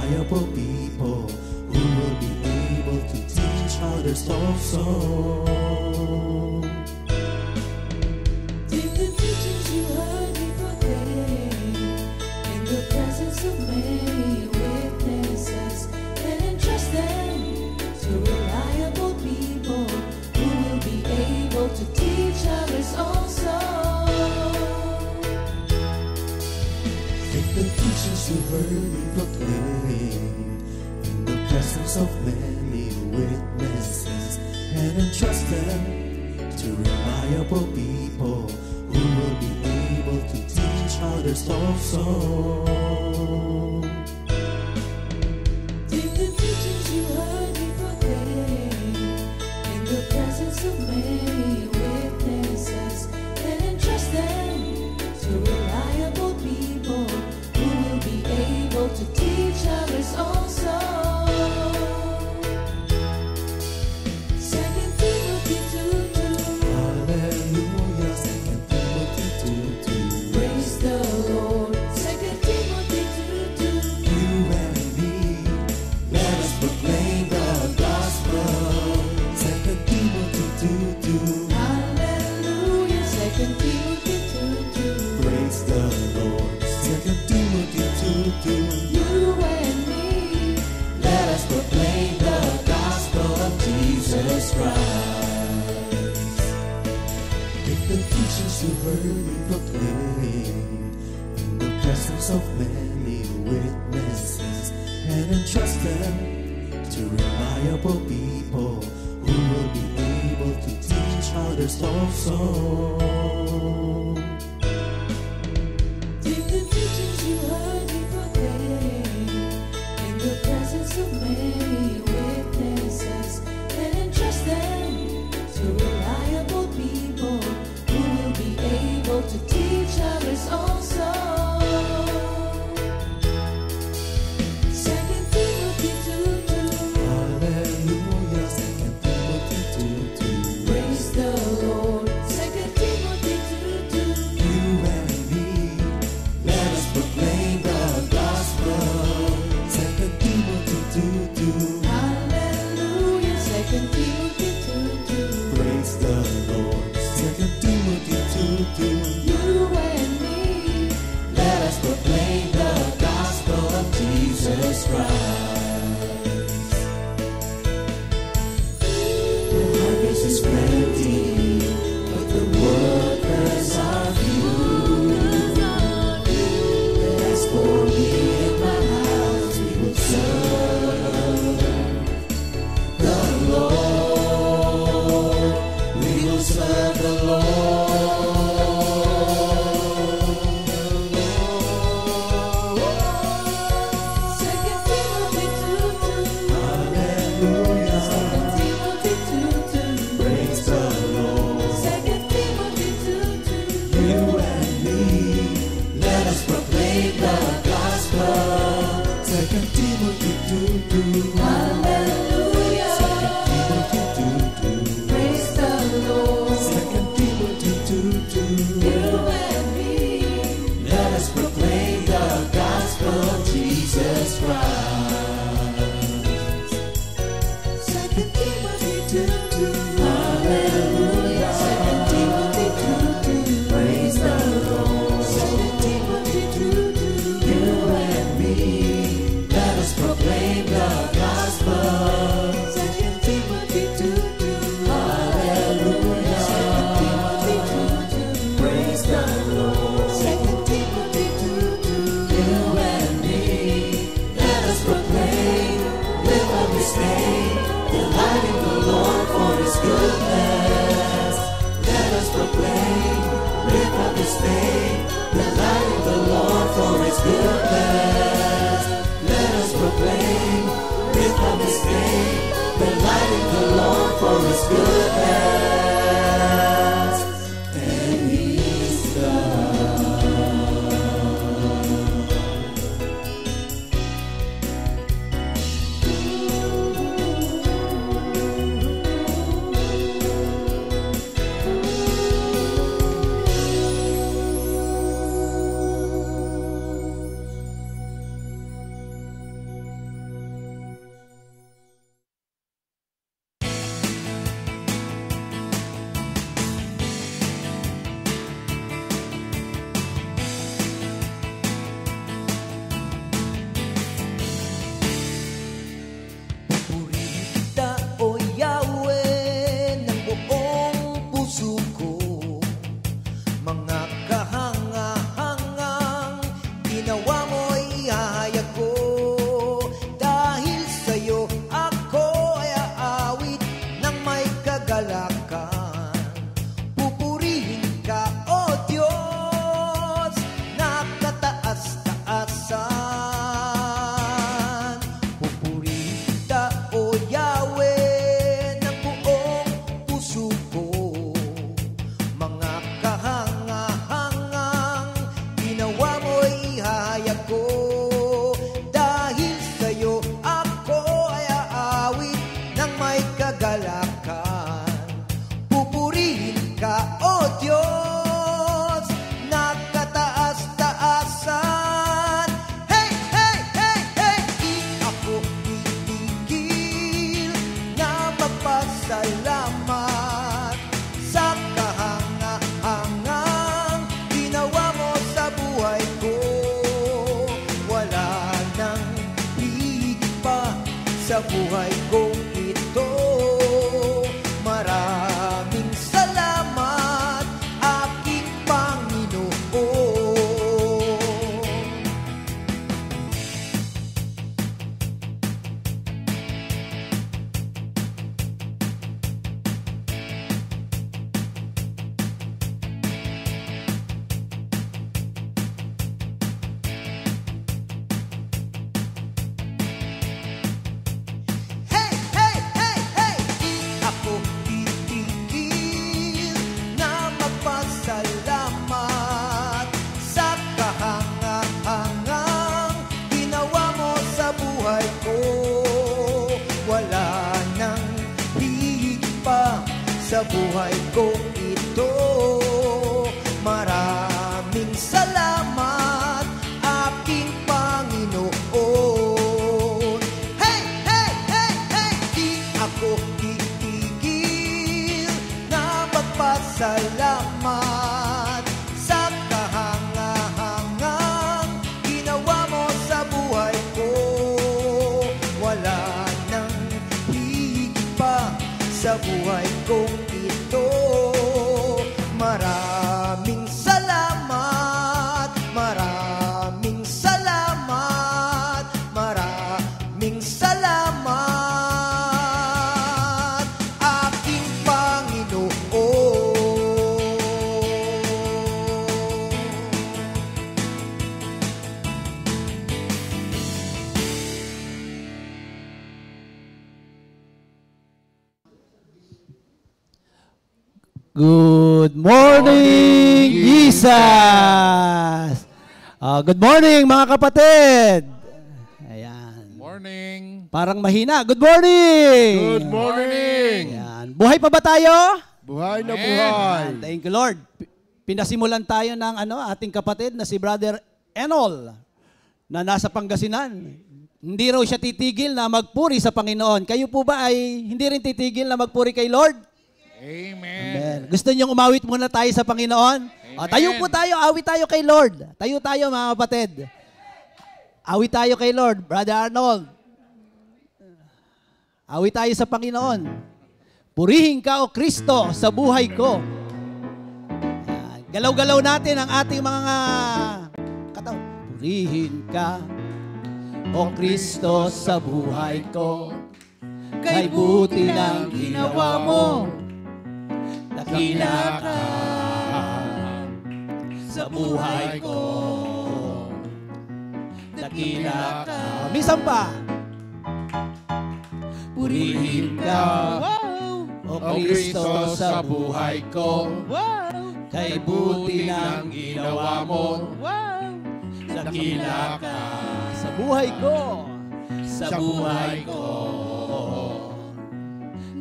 reliable people who will be able to teach others also. Take the teachings you heard me proclaim in the presence of many witnesses, and entrust them to reliable people who will be able to teach others also. Take the teachings you heard me proclaim in the presence of many witnesses, and entrust them to reliable people who will be able to teach others also. Take the teachings you heard me proclaim in the presence of many witnesses, and entrust them to reliable people who will be able to teach others also. 2 Timothy 2:2. Hallelujah, 2 Timothy 2:2. Praise the Lord. 2 Timothy 2:2. You and me, let us proclaim the gospel. 2 Timothy 2:2. Hallelujah. 2 Timothy 2:2. Praise the Lord. 2 Timothy 2:2. You and me, Let us proclaim the gospel of Jesus Christ. Take the teachings you heard me proclaim in the presence of many witnesses, and entrust them to reliable people who will be able to teach others also. take the teachings you heard me proclaim in the presence of many witnesses, and entrust them to reliable people who will be able to teach others also. 2 Timothy 2:2. Hallelujah, 2 Timothy 2:2. Praise the Lord. 2 Timothy 2:2. You and me, let us proclaim the gospel. 2 Timothy 2:2. Hallelujah. 2 Timothy 2:2. Praise the Lord. 2 Timothy 2:2. You and me, Let us proclaim the gospel of Jesus Christ. The harvest is plenty, but the workers are few. As for me and my house, we will serve the Lord. We will serve the Lord. 2 Timothy 2:2. Hallelujah. 2 Timothy 2:2. Praise the Lord. 2 Timothy 2:2. You and me, let us proclaim the gospel. 2 Timothy 2:2. Hallelujah. 2 Timothy 2:2. Praise the Lord. 2 Timothy 2:2. You and me, Let us proclaim the gospel of Jesus Christ. 2 Timothy 2:2. Hallelujah. 2 Timothy 2:2. Praise the Lord. 2 Timothy 2:2. You and me, let us proclaim the gospel. 2 Timothy 2:2. Hallelujah. 2 Timothy 2:2. Praise the Lord. 2 Timothy 2:2. You and me, let us proclaim, live up His name, delighting the Lord for His goodness. Let us proclaim, live up His name, delighting the Lord for His goodness. Let us proclaim, live up His name, delighting the Lord for His goodness. And He's sa buhay kong ito. Maraming salamat, aking Panginoon. Hey, hey, hey, hey! Di ako titigil na magpasalamat sa kahangahangang ginawa mo sa buhay ko. Wala nang higit pa sa buhay kong ito. Maraming salamat, aking Panginoon. Hey, hey, hey, hey! Di ako titigil na magpasalamat sa kahangahangang ginawa mo sa buhay ko. Wala nang higit pa sa buhay kong ito. Maraming salamat, maraming salamat, maraming salamat, aking Panginoon. Good morning, Jesus! Good morning, mga kapatid! Ayan. Morning. Parang mahina. Good morning! Good morning! Ayan. Buhay pa ba tayo? Buhay na buhay! Thank you, Lord. Pinasimulan tayo ng ating kapatid na si Brother Enol na nasa Pangasinan. Hindi raw siya titigil na magpuri sa Panginoon. Kayo po ba ay hindi rin titigil na magpuri kay Lord? Amen. Amen. Gusto niyong umawit muna tayo sa Panginoon? O, tayo po tayo, awit tayo kay Lord. Tayo tayo, mga kapatid. Awit tayo kay Lord, Brother Arnold. Awit tayo sa Panginoon. Purihin ka, O Kristo, sa buhay ko. Ayan. Galaw-galaw natin ang ating mga kataw. Purihin ka, O Kristo, sa buhay ko. Kay buti ng ginawa mo. Dakila ka sa buhay ko. Dakila ka. Minsan pa. Purihin ka, O Kristo, sa buhay ko. Kay buti ng ginawa mo. Dakila ka sa buhay ko. Sa buhay ko.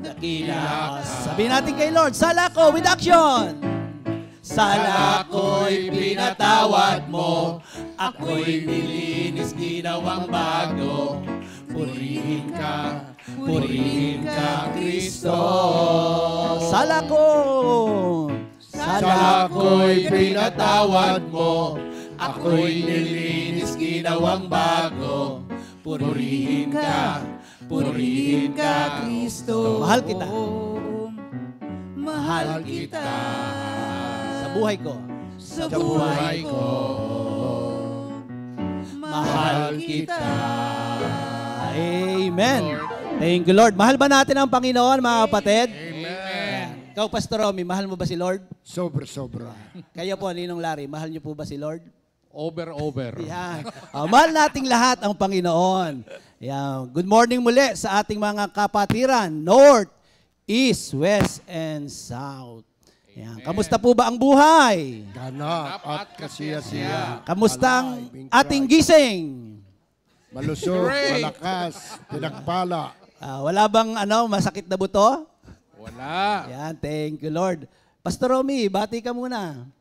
Dakila. Sabihin natin kay Lord, sala ko with action. Sala ko'y pinatawad mo, ako'y nilinis, ginawang bago. Purihin ka, Kristo. Sala ko'y pinatawad mo, ako'y nilinis, ginawang bago. Purihin ka, Kristo. Mahal kita. Mahal kita. Sa buhay ko. Sa buhay ko. Mahal kita. Amen. Thank you, Lord. Mahal ba natin ang Panginoon, mga kapatid? Amen. Ikaw, Pastor Romy, mahal mo ba si Lord? Sobra-sobra. Kayo po, Ninong Larry, mahal niyo po ba si Lord? Over. Yan. Mahal nating lahat ang Panginoon. Yan. Good morning muli sa ating mga kapatiran, North, East, West, and South. Yan. Kamusta po ba ang buhay? Ganap at kasiyasiya. Kamusta ang ating gising? Malusog, Great. malakas, pinagpala. Wala bang masakit na buto? Wala. Yan. Thank you, Lord. Pastor Romy, bati ka muna.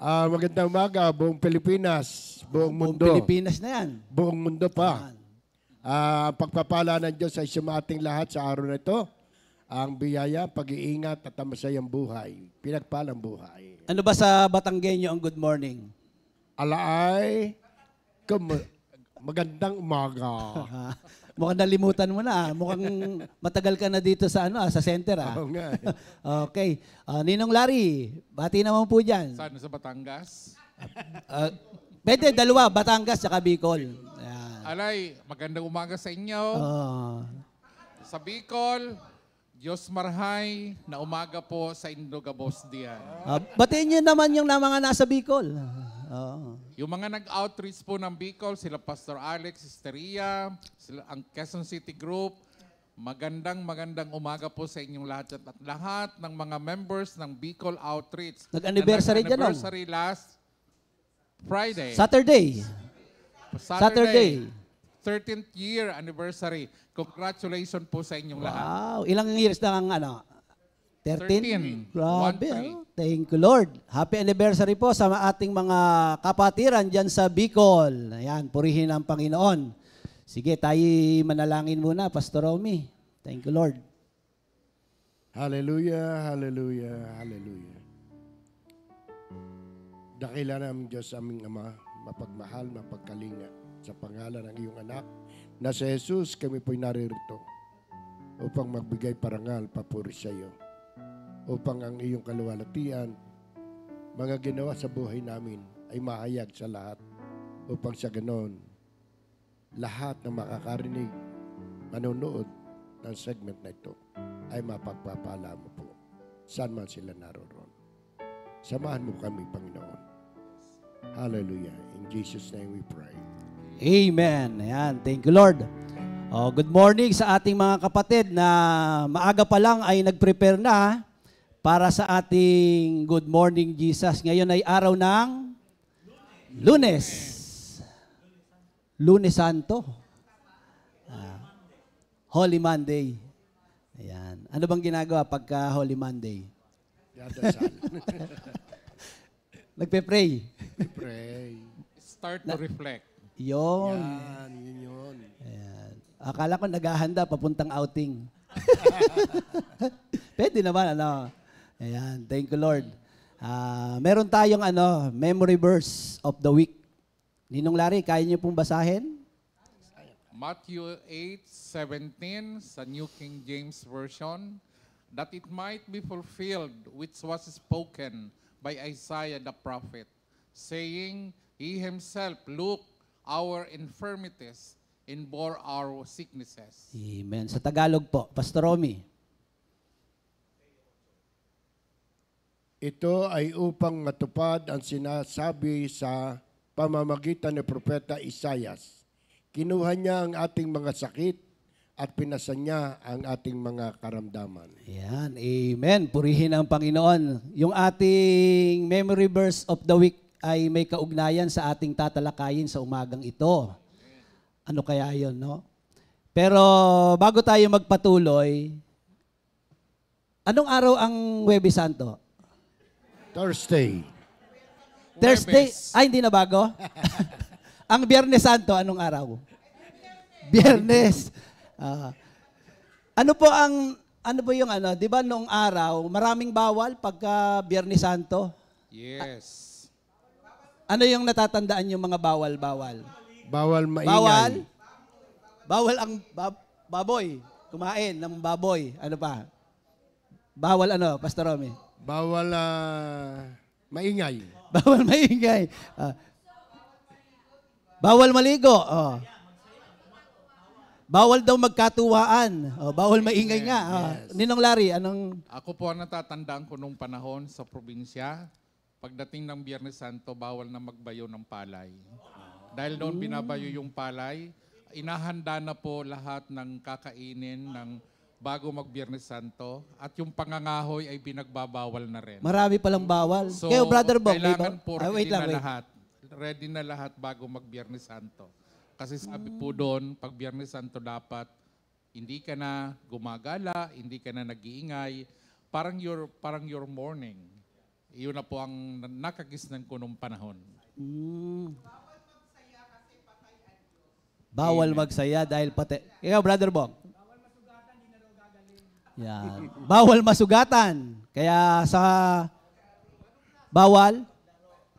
Magandang umaga, buong Pilipinas, buong Buong mundo. Pilipinas na yan. Buong mundo pa. Pagpapala ng Diyos sa ating lahat sa araw na ito. Ang biyaya, pag-iingat at ang masayang buhay. Pinagpalang buhay. Ano ba sa Batanggenyo ang good morning? Alaay, Magandang umaga. Mukhang nalimutan mo na. Mukhang matagal ka na dito sa sa center. Oo nga. Okay. Ninong Larry, bati naman po dyan. Saan? Sa Batangas? Pwede, dalawa, Batangas at Bicol. Ayan. Alay, magandang umaga sa inyo. Sa Bicol, Diyos marhay na umaga po sa Indogabos diyan. Batiin nyo naman yung mga nasa Bicol. Yung mga nag-outreach po ng Bicol, sila Pastor Alex Esteria, sila ang Quezon City Group, magandang umaga po sa inyong lahat at lahat ng mga members ng Bicol Outreach. Nag-anniversary dyan, no? Nag-anniversary last Friday. Saturday. 13th year anniversary. Congratulations po sa inyong lahat. Wow. Ilang years na ang 13? 13. Grabe. 1-3. Thank you, Lord. Happy anniversary po sa ating mga kapatiran dyan sa Bicol. Ayan, purihin ang Panginoon. Sige, tayo manalangin muna, Pastor Romy. Thank you, Lord. Hallelujah, hallelujah, hallelujah. Dakila namin Diyos aming Ama, mapagmahal, mapagkalinga. Sa pangalan ng iyong anak, na si Jesus, kami po'y naririto upang magbigay parangal, papuri sa iyo. Upang ang iyong kaluwalhatian, mga ginawa sa buhay namin ay mahayag sa lahat. Upang sa ganon, lahat na makakarinig, manonood ng segment na ito ay mapagpapala mo po. Saan man sila naroon. Samahan mo kami, Panginoon. Hallelujah. In Jesus' name we pray. Amen. Ayan. Thank you, Lord. Good morning sa ating mga kapatid na maaga pa lang ay nag-prepare na para sa ating Good Morning Jesus. Ngayon ay araw ng Lunes. Lunes Santo. Holy Monday. Ayan. Ano bang ginagawa pagka Holy Monday? Dadasal. Nagpe-pray. Pray. Start to reflect. Yun. Yun. Ayan. Akala ko naghahanda papuntang outing. Pwede naman, Ayan. Thank you, Lord. Meron tayong memory verse of the week. Ninong Larry, kaya niyo pong basahin? Matthew 8:17 sa New King James Version, that it might be fulfilled which was spoken by Isaiah the prophet, saying, He himself looked our infirmities and bore our sicknesses. Amen. Sa Tagalog po, Pastor Romy. Ito ay upang matupad ang sinasabi sa pamamagitan ni Propeta Isaias. Kinuha niya ang ating mga sakit at pinasa niya ang ating mga karamdaman. Ayan. Amen. Purihin ang Panginoon. Yung ating memory verse of the week ay may kaugnayan sa ating tatalakayin sa umagang ito. Ano kaya yun, no? Pero bago tayo magpatuloy, anong araw ang Huwebes Santo? Thursday. Thursday? Huwebes. Ay, hindi na bago? Ang Biyernes Santo, anong araw? Biyernes. Ano po yung di ba noong araw, maraming bawal pagka Biyernes Santo? Yes. Ano yung natatandaan yung mga bawal-bawal? Bawal maingay. Bawal? Bawal ang baboy. Kumain ng baboy. Ano pa? Bawal Pastor Romy? Bawal maingay. Bawal maingay. Bawal maligo. Bawal daw magkatuwaan. Bawal maingay nga. Ninong Larry, anong... Ako po ang natatandaan ko nung panahon sa probinsya, pagdating ng Biyernes Santo, bawal na magbayo ng palay. Dahil doon binabayo yung palay, inahanda na po lahat ng kakainin ng bago mag-Biyernes Santo at yung pangangahoy ay binagbabawal na rin. Marami palang bawal. So, Kayo, Brother Bong, kailangan po wait lang. lahat. Ready na lahat bago mag-Biyernes Santo. Kasi sabi po doon, pag Biyernes Santo dapat hindi ka na gumagala, hindi ka na nag-iingay, parang your morning. Iyon na po ang nakagisnan ko nung panahon. Bawal magsaya dahil patay. Ikaw, Brother Bong. Yan. Bawal masugatan. Kaya bawal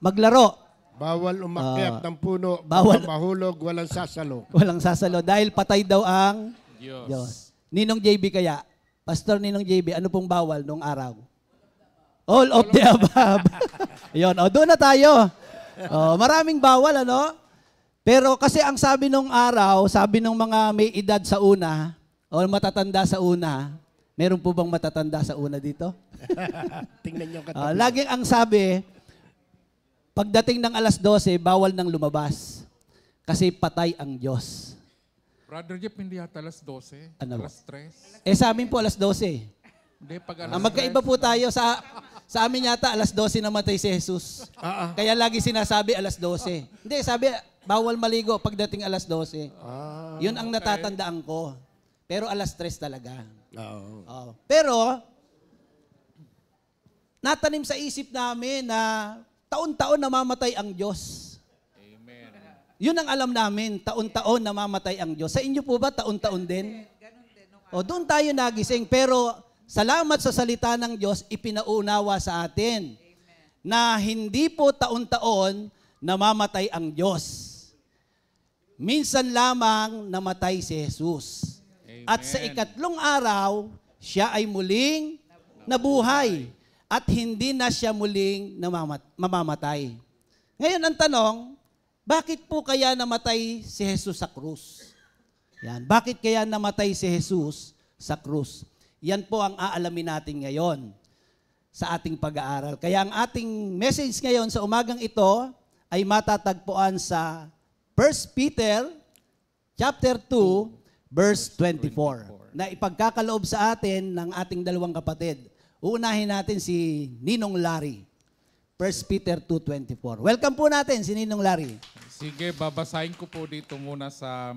maglaro. Bawal umakyat ng puno, bawal- bawal mahulog, walang sasalo. Walang sasalo dahil patay daw ang Diyos. Diyos. Ninong JB kaya, Pastor Ninong JB, ano pong bawal nung araw? All of the above. Yun, doon na tayo. Maraming bawal, ano? Pero kasi ang sabi nung araw, sabi nung mga may edad sa una, o matatanda sa una, meron po bang matatanda sa una dito? Tingnan niyo katabi. Laging ang sabi, pagdating ng alas 12, bawal nang lumabas. Kasi patay ang Diyos. Brother Jeff, hindi yata alas 12. Ano ba? Alas 3. Sa amin po alas 12. Hindi, pag alas Magkaiba po tayo sa amin yata alas 12 namatay si Jesus. Kaya lagi sinasabi alas 12. Hindi, sabi bawal maligo pagdating alas 12. Yun ang natatandaan ko. Pero alas 3 talaga. Oo. Pero natanim sa isip namin na taon-taon namamatay ang Diyos. Amen. Yun ang alam namin, taon-taon namamatay ang Diyos. Sa inyo po ba taon-taon din? Doon tayo nagising. Pero salamat sa salita ng Diyos, ipinaunawa sa atin na hindi po taon-taon namamatay ang Diyos. Minsan lamang namatay si Jesus. Amen. At sa ikatlong araw, siya ay muling nabuhay. At hindi na siya muling mamamatay. Ngayon ang tanong, bakit po kaya namatay si Jesus sa krus? Yan. Bakit kaya namatay si Jesus sa krus? Yan po ang aalamin natin ngayon sa ating pag-aaral. Kaya ang ating message ngayon sa umagang ito ay matatagpuan sa 1 Peter chapter 2 verse 24 na ipagkakaloob sa atin ng ating dalawang kapatid. Uunahin natin si Ninong Larry. 1 Peter 2:24. Welcome po natin si Ninong Larry. Sige, babasahin ko po dito muna sa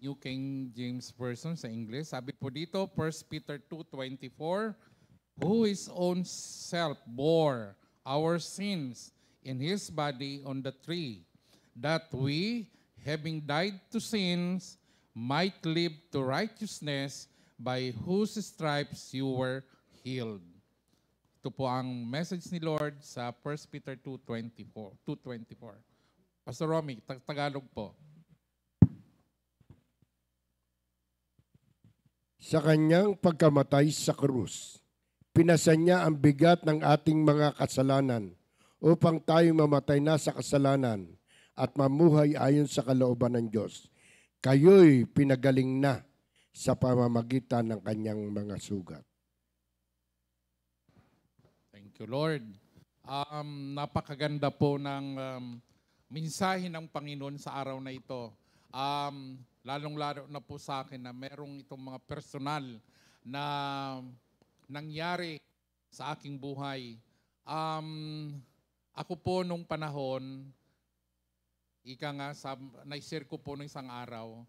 New King James Version sa English. Sabi po dito, 1 Peter 2:24, who his own self bore our sins in his body on the tree, that we, having died to sins, might live to righteousness, by whose stripes you were healed. Ito po ang message ni Lord sa 1 Peter 2:24. Pastor Romy, Tagalog po. Sa kanyang pagkamatay sa krus, pinasan niya ang bigat ng ating mga kasalanan upang tayo mamatay na sa kasalanan at mamuhay ayon sa kalooban ng Diyos. Kayo'y pinagaling na sa pamamagitan ng kanyang mga sugat. Thank you, Lord. Napakaganda po ng mensahe ng Panginoon sa araw na ito. Lalong-lalo na po sa akin na merong itong mga personal na nangyari sa aking buhay. Ako po nung panahon, na-share ko po nung isang araw,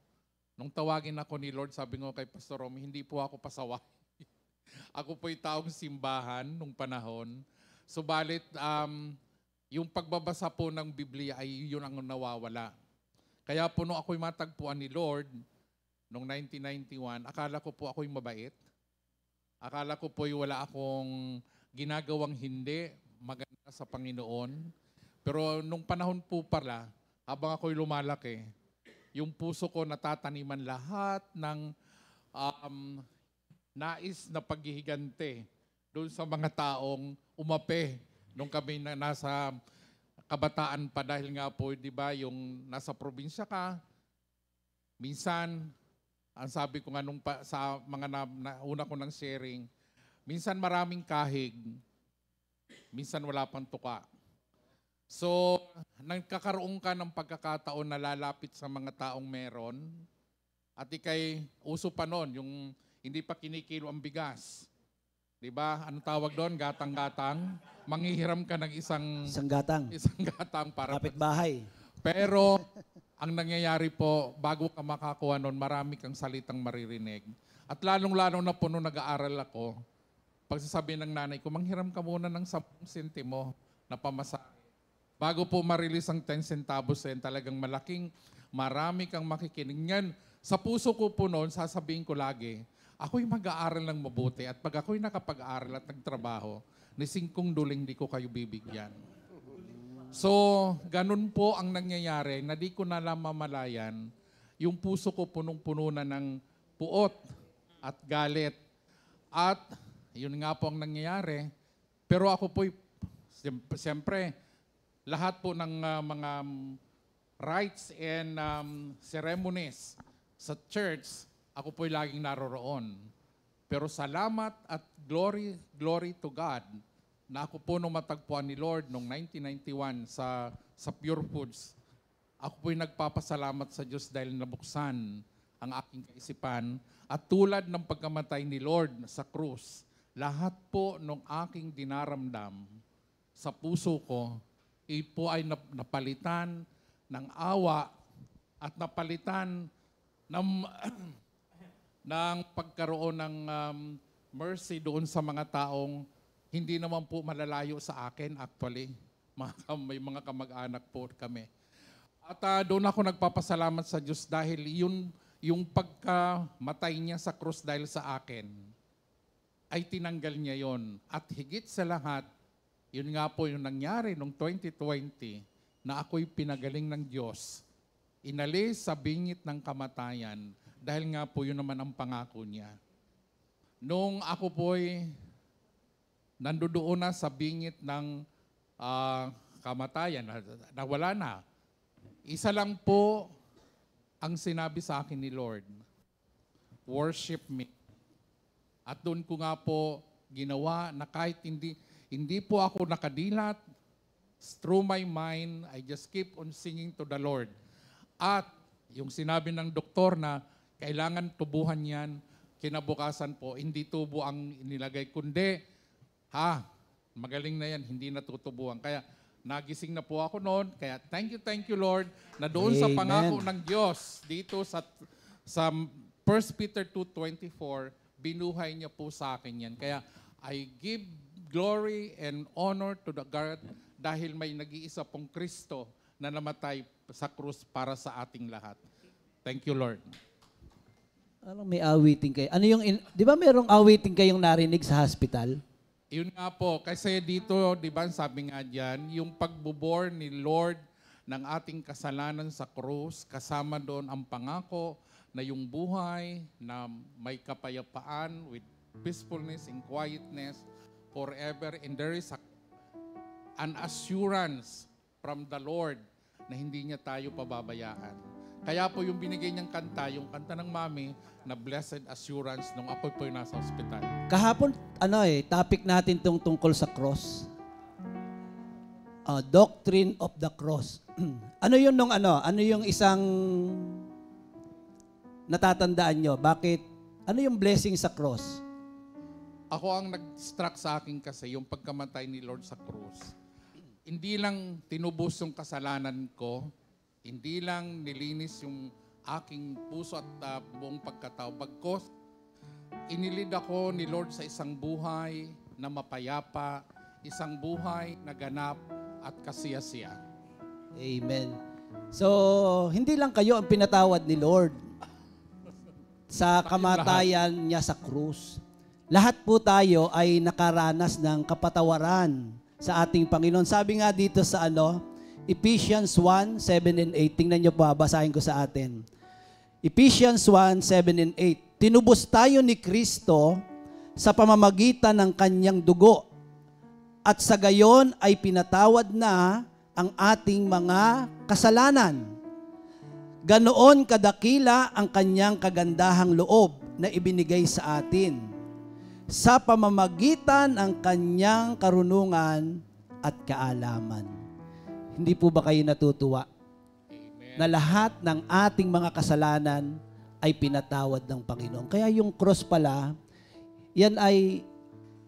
nung tawagin ako ni Lord, sabi ko kay Pastor Romy, hindi po ako pasaway. Ako po'y taong simbahan nung panahon. Subalit, yung pagbabasa po ng Biblia ay yun ang nawawala. Kaya po nung ako'y matagpuan ni Lord, noong 1991, akala ko po ako'y mabait. Akala ko po'y wala akong ginagawang hindi maganda sa Panginoon. Pero nung panahon po pala, habang ako'y lumalaki, yung puso ko natataniman lahat ng nais na paghihigante doon sa mga taong umape nung kami na nasa kabataan pa dahil nga po, di ba, yung nasa probinsya ka, minsan, ang sabi ko nga nung sa mga una ko ng sharing, minsan maraming kahig, minsan wala pang tuka. So, nagkakaroon ka ng pagkakataon na lalapit sa mga taong meron, at ikay uso pa noon, yung hindi pa kinikilo ang bigas. Diba? Anong tawag doon? Gatang-gatang. Manghihiram ka ng isang gatang. Isang gatang para Kapitbahay. Pero ang nangyayari po, bago ka makakuha noon, marami kang salitang maririnig. At lalong-lalo na po nung nag-aaral ako, pagsasabi ng nanay ko, manghiram ka muna ng 10 sentimo na pamasahe. Bago po marilis ang 10 centavos yan, talagang marami kang makikinig. Yan, sa puso ko po noon, sasabihin ko lagi, ako'y mag-aaral ng mabuti at pag ako'y nakapag-aaral at nagtrabaho, ni 5 duling di ko kayo bibigyan. So, ganun po ang nangyayari na di ko na lang mamalayan. Yung puso ko punong-puno na ng puot at galit. At yun nga po ang nangyayari. Pero ako po, siyempre, lahat po ng mga rites and ceremonies sa church, ako po'y laging naroroon. Pero salamat at glory to God na ako po nung matagpuan ni Lord noong 1991 sa Pure Foods. Ako po'y nagpapasalamat sa Diyos dahil nabuksan ang aking kaisipan. At tulad ng pagkamatay ni Lord sa krus, lahat po nung aking dinaramdam sa puso ko, po ay napalitan ng awa at napalitan ng pagkaroon ng mercy doon sa mga taong hindi naman po malalayo sa akin actually. May mga kamag-anak po kami. At doon ako nagpapasalamat sa Diyos dahil yung pagkamatay niya sa krus dahil sa akin, ay tinanggal niya yon. At higit sa lahat, yun nga po yung nangyari noong 2020 na ako'y pinagaling ng Diyos. Inalis sa bingit ng kamatayan dahil nga po yun naman ang pangako niya. Nung ako po'y nandoon na sa bingit ng kamatayan, nawala na. Isa lang po ang sinabi sa akin ni Lord, worship me. At doon ko nga po ginawa na kahit hindi po ako nakadilat, through my mind, I just keep on singing to the Lord. At yung sinabi ng doktor na kailangan tubuhan yan, kinabukasan po, hindi tubo ang inilagay, kundi, magaling na yan, hindi natutubuhan. Kaya nagising na po ako noon, kaya thank you Lord, na doon sa pangako ng Diyos, dito sa 1 Peter 2:24, binuhay niya po sa akin yan. Kaya I give glory and honor to the God dahil may nag-iisa pong Kristo na namatay sa krus para sa ating lahat. Thank you, Lord. Anong may awiting kayo? Ano yung, di ba merong awiting kayong narinig sa hospital? Yun nga po, kasi dito, di ba, sabi nga dyan, yung pagbubor ni Lord ng ating kasalanan sa krus, kasama doon ang pangako na yung buhay na may kapayapaan with peacefulness and quietness forever. And there is an assurance from the Lord na hindi niya tayo pababayaan. Kaya po yung binigay niyang kanta, yung kanta ng mami, na Blessed Assurance, nung ako po yung nasa ospital. Kahapon, topic natin tungkol sa cross. Doctrine of the cross. Ano yung isang natatandaan nyo? Bakit? Ano yung blessing sa cross? Ako ang nag-struck sa akin kasi yung pagkamatay ni Lord sa krus. Hindi lang tinubos yung kasalanan ko, hindi lang nilinis yung aking puso at buong pagkatao. Bagkos, inilid ako ni Lord sa isang buhay na mapayapa, isang buhay na ganap at kasiyasiya. Amen. So, hindi lang kayo ang pinatawad ni Lord sa kamatayan niya sa krus. Lahat po tayo ay nakaranas ng kapatawaran sa ating Panginoon. Sabi nga dito sa Ephesians 1:7 and 8. Tingnan niyo po, basahin ko sa atin. Ephesians 1:7 and 8. Tinubos tayo ni Kristo sa pamamagitan ng kanyang dugo, at sa gayon ay pinatawad na ang ating mga kasalanan. Ganoon kadakila ang kanyang kagandahang loob na ibinigay sa atin sa pamamagitan ng kanyang karunungan at kaalaman. Hindi po ba kayo natutuwa? Amen. Na lahat ng ating mga kasalanan ay pinatawad ng Panginoon. Kaya yung cross pala, yan ay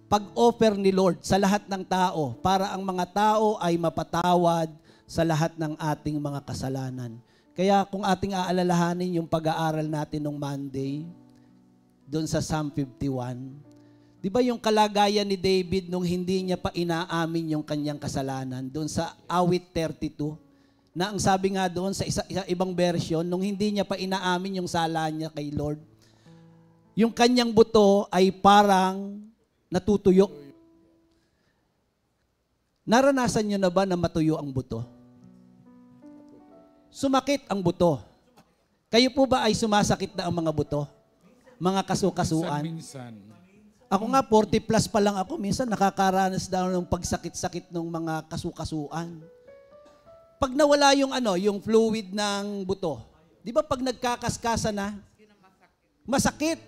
pag-offer ni Lord sa lahat ng tao para ang mga tao ay mapatawad sa lahat ng ating mga kasalanan. Kaya kung ating aalalahanin yung pag-aaral natin nung Monday, doon sa Psalm 51, di ba yung kalagayan ni David nung hindi niya pa inaamin yung kanyang kasalanan, doon sa awit 32, na ang sabi nga doon sa ibang version, nung hindi niya pa inaamin yung sala niya kay Lord, yung kanyang buto ay parang natutuyo. Naranasan nyo na ba na matuyo ang buto? Sumakit ang buto. Kayo po ba ay sumasakit na ang mga buto? Mga kasukasuan? Minsan. Ako nga, 40 plus pa lang ako. Minsan nakakaranas daw ng pagsakit-sakit ng mga kasukasuan. Pag nawala yung yung fluid ng buto, di ba pag nagkakaskasa na, masakit.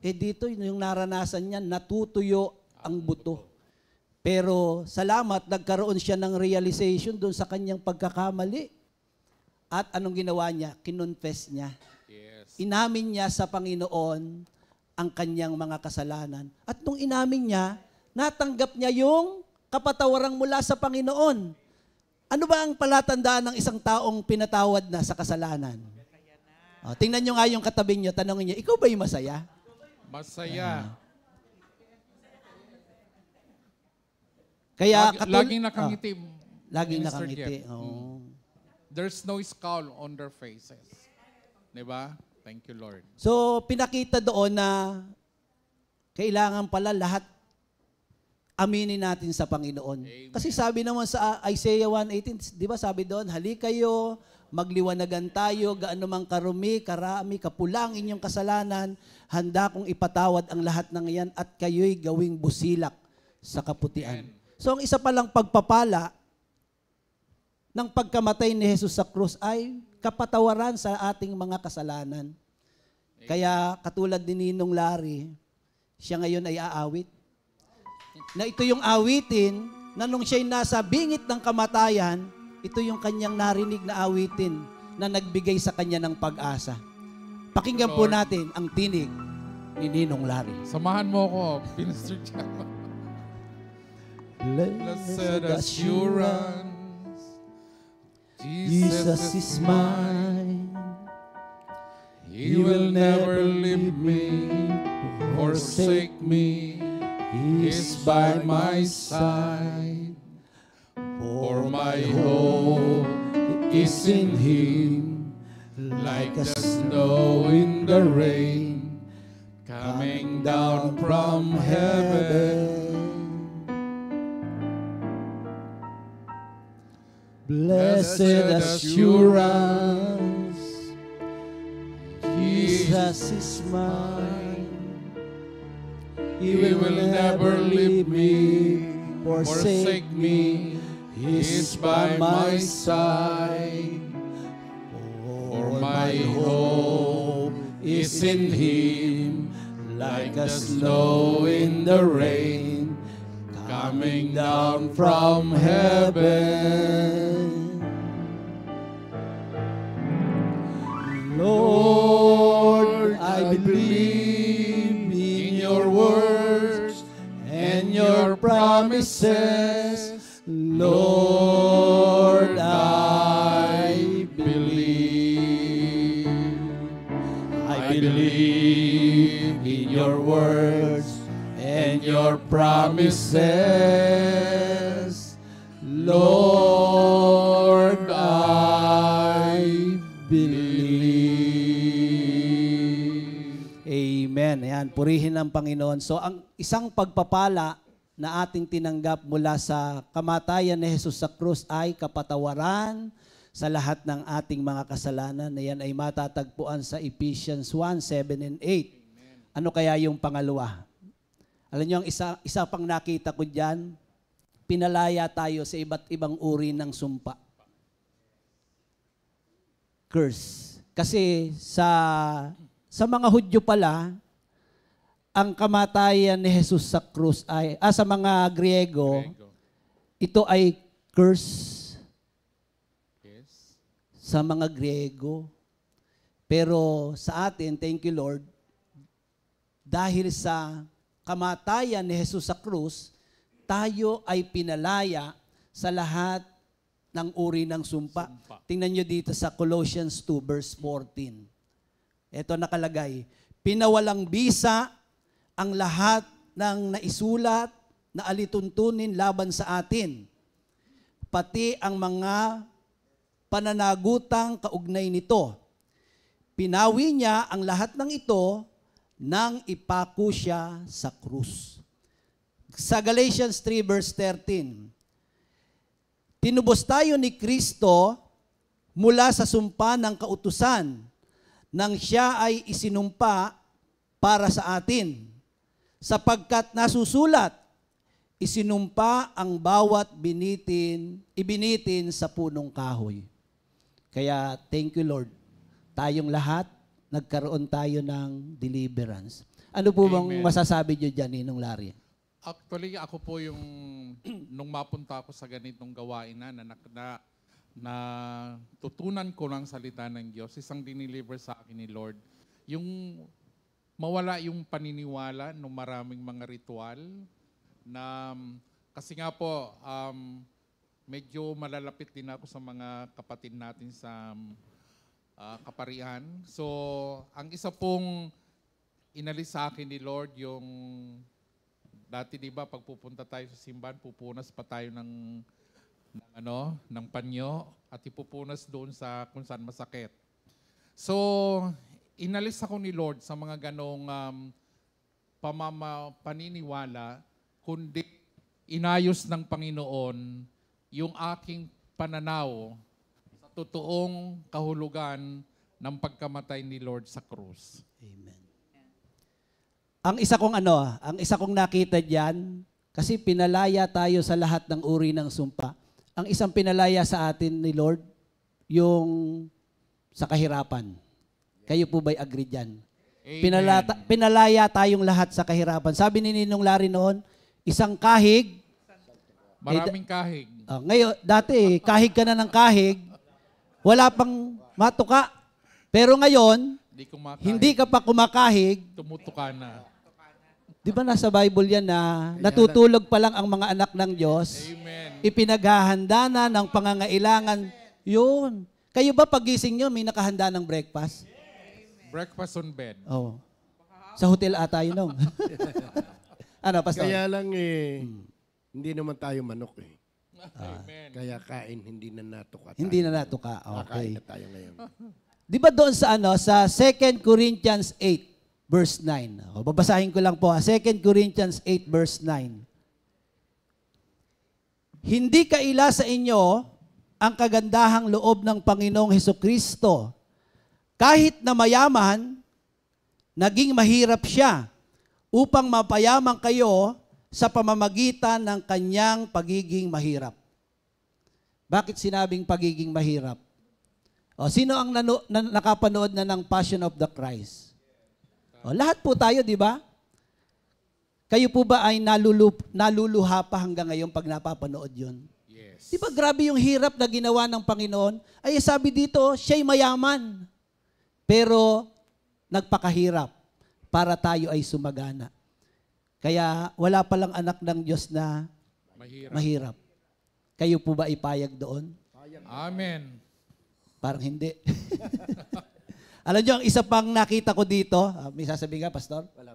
Dito yung naranasan niya, natutuyo ang buto. Pero salamat, nagkaroon siya ng realization doon sa kanyang pagkakamali. At anong ginawa niya? Kinonfess niya. Yes. Inamin niya sa Panginoon ang kanyang mga kasalanan. At nung inamin niya, natanggap niya yung kapatawarang mula sa Panginoon. Ano ba ang palatandaan ng isang taong pinatawad na sa kasalanan? Tingnan niyo nga yung katabi niyo, tanongin niyo, ikaw ba'y masaya? Masaya. Kaya Laging nakangiti. laging Minister nakangiti. Jeff. Oo. There's no scowl on their faces. Diba? Thank you, Lord. So, pinakita doon na kailangan pala lahat aminin natin sa Panginoon. Amen. Kasi sabi naman sa Isaiah 1:18, di ba sabi doon, halikayo, magliwanagan tayo, gaano mang karami, kapulang inyong kasalanan, handa kong ipatawad ang lahat ng iyan at kayo'y gawing busilak sa kaputian. Amen. So, ang isa palang pagpapala ng pagkamatay ni Jesus sa krus ay kapatawaran sa ating mga kasalanan. Kaya katulad ni Ninong Larry, siya ngayon ay aawit. Na ito yung awitin na nung siya'y nasa bingit ng kamatayan, ito yung kanyang narinig na awitin na nagbigay sa kanya ng pag-asa. Pakinggan po Lord, natin ang tinig ni Ninong Larry. Samahan mo ako, Minister Jeff. Blessed assurance, Jesus is mine. He will never leave me, forsake me. He is by my side. For my hope is in Him, like the snow in the rain, coming down from heaven. Blessed assurance, Jesus is mine. He will never leave me, forsake me. He is by my side. For my hope is in Him, like the snow in the rain, coming down from heaven. Lord, I believe in your words and your promises. Lord, I believe. I believe in your words and your promises. Lord, I believe. Amen. Ayan, purihin ang Panginoon. So, ang isang pagpapala na ating tinanggap mula sa kamatayan ni Jesus sa krus ay kapatawaran sa lahat ng ating mga kasalanan. Na yan ay matatagpuan sa Ephesians 1:7 and 8. Ano kaya yung pangalawa? Alam niyo, ang isa pang nakita ko dyan, pinalaya tayo sa iba't ibang uri ng sumpa. Curse. Kasi sa mga Hudyo pala, ang kamatayan ni Jesus sa krus ay, sa mga Griego, ito ay curse. Yes. Sa mga Griego. Pero sa atin, thank you Lord, dahil sa kamatayan ni Jesus sa krus, tayo ay pinalaya sa lahat ng uri ng sumpa. Tingnan nyo dito sa Colossians 2 verse 14. Ito nakalagay, pinawalang bisa ang lahat ng naisulat na alituntunin laban sa atin, pati ang mga pananagutang kaugnay nito. Pinawi niya ang lahat ng ito nang ipako siya sa krus. sa Galatians 3 verse 13. Tinubos tayo ni Kristo mula sa sumpa ng kautusan nang siya ay isinumpa para sa atin. Sapagkat nasusulat, isinumpa ang bawat ibinitin sa punong kahoy. Kaya thank you Lord. Tayong lahat, nagkaroon tayo ng deliverance. Ano po bang Amen. masasabi niyo dyan, Ninong Larry? Actually, ako po yung, nung mapunta ako sa ganitong gawain na tutunan ko ng salita ng Diyos, isang diniliver sa akin ni Lord, yung mawala yung paniniwala ng maraming mga ritual, na kasi nga po, medyo malalapit din ako sa mga kapatid natin sa kaparian. So, ang isa pong inalis sa akin ni Lord, yung dati, di ba, pag pupunta tayo sa simbahan, pupunas pa tayo ng panyo at ipupunas doon sa kung saan masakit. So, inalis ako ni Lord sa mga ganong paniniwala, kundi inayos ng Panginoon yung aking pananaw sa totoong kahulugan ng pagkamatay ni Lord sa krus. Amen. Ang isa kong nakita diyan, kasi pinalaya tayo sa lahat ng uri ng sumpa. Ang isang pinalaya sa atin ni Lord, yung sa kahirapan. Kayo po ba'y agree diyan? Pinalaya tayong lahat sa kahirapan. Sabi ni Ninong Larry noon, isang kahig. Maraming kahig. Ngayon, dati, kahig ka na ng kahig, wala pang matuka. Pero ngayon, hindi ka pa kumakahig, tumutuka na. di ba nasa Bible yan na natutulog pa lang ang mga anak ng Diyos? Amen. Ipinaghahanda na ng pangangailangan. Yun. Kayo ba pagising nyo, may nakahanda ng breakfast? Breakfast on bed. Oh. Sa hotel ata yun, no? Ano, Pastor? Kaya lang hindi naman tayo manok eh. Amen. Kaya kain, hindi na natuka tayo. Hindi na natuka. Kakain Okay. na tayo ngayon. Di ba doon sa sa 2 Corinthians 8 verse 9. Babasahin ko lang po 2 Corinthians 8 verse 9. Hindi kaila sa inyo ang kagandahang loob ng Panginoong Hesukristo. Kahit na mayaman, naging mahirap siya upang mapayaman kayo sa pamamagitan ng kanyang pagiging mahirap. Bakit sinabing pagiging mahirap? Sino ang nakapanood na ng Passion of the Christ? Lahat po tayo, di ba? Kayo po ba ay naluluha pa hanggang ngayon pag napapanood yun? Yes. Di ba grabe yung hirap na ginawa ng Panginoon? Ay sabi dito, siya'y mayaman. Pero nagpakahirap para tayo ay sumagana. Kaya wala palang anak ng Diyos na mahirap. Kayo po ba ipayag doon? Amen. Parang hindi. Alam niyo, ang isa pang nakita ko dito, may sasabihin ka, Pastor? Wala.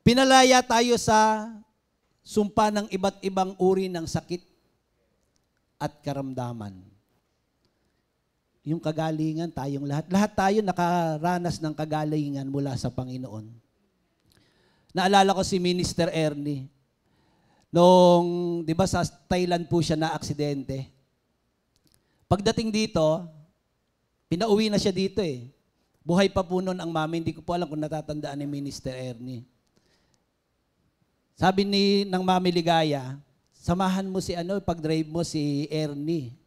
Pinalaya tayo sa sumpa ng iba't ibang uri ng sakit at karamdaman. Yung kagalingan, tayong lahat. Lahat tayo nakaranas ng kagalingan mula sa Panginoon. Naalala ko si Minister Ernie. Nung, di ba sa Thailand po siya na aksidente. Pagdating dito, pinauwi na siya dito eh. Buhay pa po noon ang mami. Hindi ko po alam kung natatandaan ni Minister Ernie. Sabi ng Mami Ligaya, samahan mo si pag-drive mo si Ernie.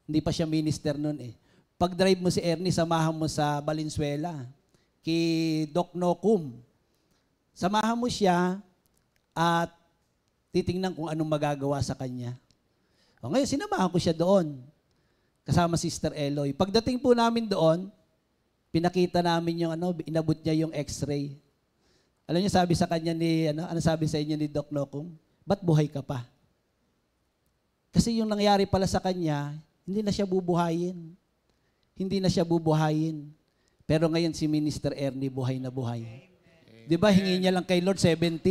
Hindi pa siya minister noon eh. Pag-drive mo si Ernie, samahan mo sa Valenzuela, kay Doc Nocum. Samahan mo siya at titingnan kung anong magagawa sa kanya. Ngayon, sinamahan ko siya doon. Kasama Sister Eloy. Pagdating po namin doon, pinakita namin yung inabot niya yung x-ray. Alam niyo, sabi sa kanya ano sabi sa inyo ni Doc Nocum? Ba't buhay ka pa? Kasi yung nangyari pala sa kanya, hindi na siya bubuhayin. Hindi na siya bubuhayin. Pero ngayon si Minister Ernie buhay na buhay. Di ba, hingi niya lang kay Lord 70?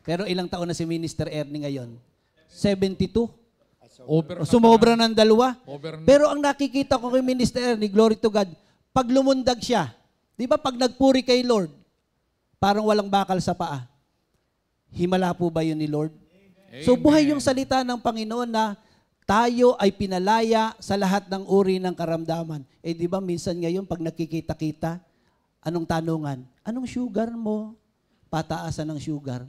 Pero ilang taon na si Minister Ernie ngayon? 72? Sumobra ng 2. Pero ang nakikita ko kay Minister Ernie, glory to God, pag lumundag siya, di ba pag nagpuri kay Lord, parang walang bakal sa paa. Himala po ba yun ni Lord? So buhay yung salita ng Panginoon na tayo ay pinalaya sa lahat ng uri ng karamdaman. Eh di ba minsan ngayon pag nakikita-kita, anong tanungan? Anong sugar mo? Pataasan ng sugar.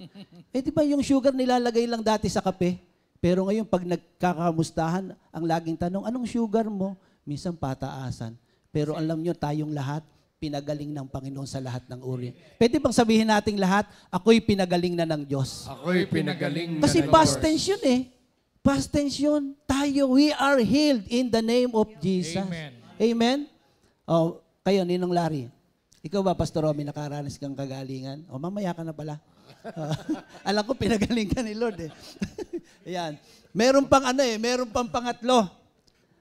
Eh di ba yung sugar nilalagay lang dati sa kape? Pero ngayon pag nagkakamustahan, ang laging tanong, anong sugar mo? Minsan pataasan. Pero alam nyo, tayong lahat, pinagaling ng Panginoon sa lahat ng uri. Pwede bang sabihin nating lahat, ako'y pinagaling na ng Diyos? Ako'y pinagaling Kasi na ng past Diyos. tense yun eh. Past tense yun. Tayo, we are healed in the name of Jesus. Amen. Amen? Oh, kayo, Ninong Larry. Ikaw ba, Pastor Romy, nakaranas kang kagalingan? O, mamaya ka na pala. Alam ko, pinagaling ka ni Lord eh. Ayan. Meron pang meron pang pangatlo.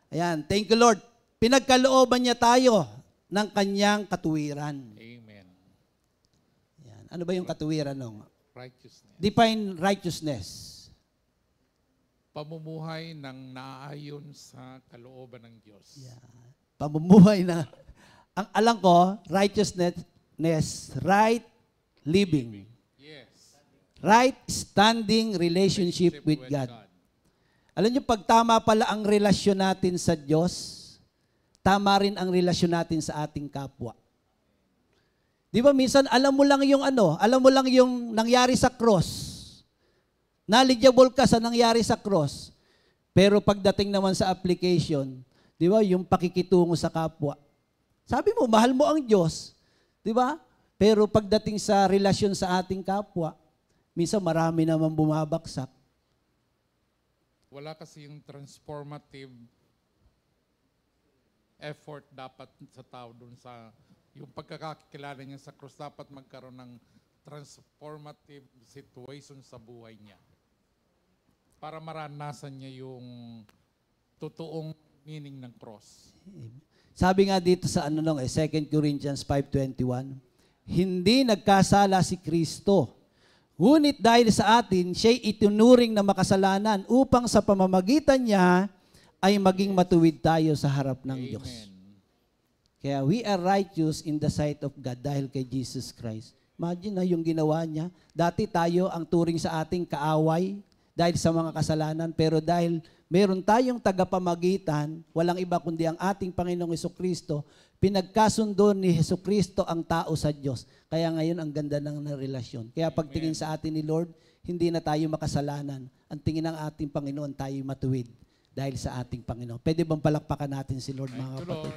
Ayan, thank you Lord. Pinagkalooban niya tayo ng kanyang katuwiran. Amen. Ayan. Ano ba yung katuwiran nung? Righteousness. Define righteousness. Pamumuhay ng naaayon sa kalooban ng Diyos. Pamumuhay na. Ang alam ko, righteousness, right living. Yes. Right standing relationship with God. Alam niyo, pag tama pala ang relasyon natin sa Diyos, tama rin ang relasyon natin sa ating kapwa. Di ba minsan, alam mo lang yung nangyari sa cross. Knowledgeable ka sa nangyari sa cross. Pero pagdating naman sa application, di ba, yung pakikitungo sa kapwa. Sabi mo, mahal mo ang Diyos. Di ba? Pero pagdating sa relasyon sa ating kapwa, minsan marami naman bumabaksak. Wala kasi yung transformative effort dapat sa tao dun sa yung pagkakakilala niya sa cross, dapat magkaroon ng transformative situation sa buhay niya para maranasan niya yung totoong meaning ng cross. Sabi nga dito sa 2 Corinthians 5:21, hindi nagkasala si Kristo. Ngunit dahil sa atin, siya'y itunuring na makasalanan upang sa pamamagitan niya ay maging matuwid tayo sa harap ng Diyos. Kaya we are righteous in the sight of God dahil kay Jesus Christ. Imagine na yung ginawa niya. Dati tayo ang turing sa ating kaaway dahil sa mga kasalanan, pero dahil meron tayong tagapamagitan, walang iba kundi ang ating Panginoong Hesukristo, pinagkasundo ni Hesukristo ang tao sa Diyos. Kaya ngayon ang ganda ng relasyon. Kaya pagtingin sa atin ni Lord, hindi na tayo makasalanan. Ang tingin ng ating Panginoon, tayo matuwid dahil sa ating Panginoon. Pwede bang palakpakan natin si Lord, mga kapatid?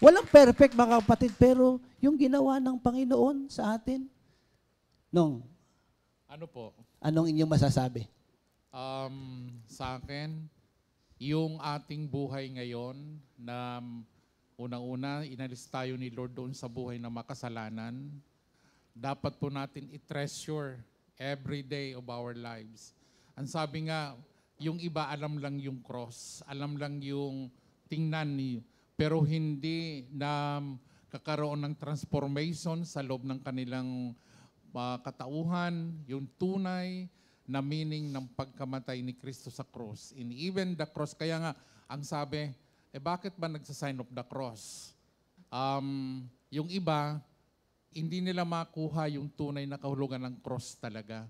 Walang perfect, mga kapatid, pero yung ginawa ng Panginoon sa atin, Ano po? anong inyong masasabi? Sa akin, yung ating buhay ngayon na unang-una, inalis tayo ni Lord doon sa buhay na makasalanan. Dapat po natin i-treasure every day of our lives. Ang sabi nga, yung iba alam lang yung cross, alam lang yung tingnan niyo, pero hindi na kakaroon ng transformation sa loob ng kanilang katauhan, yung tunay na meaning ng pagkamatay ni Kristo sa cross. In even the cross, kaya nga, ang sabi, bakit ba nagsasign of the cross? Yung iba, hindi nila makuha yung tunay na kahulugan ng cross talaga.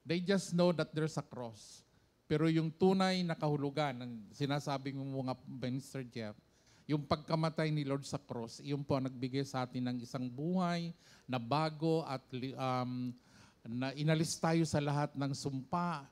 They just know that there's a cross. Pero yung tunay na kahulugan, ng sinasabi mo mga Minister Jeff, yung pagkamatay ni Lord sa cross, yun po ang nagbigay sa atin ng isang buhay na bago at na inalis tayo sa lahat ng sumpa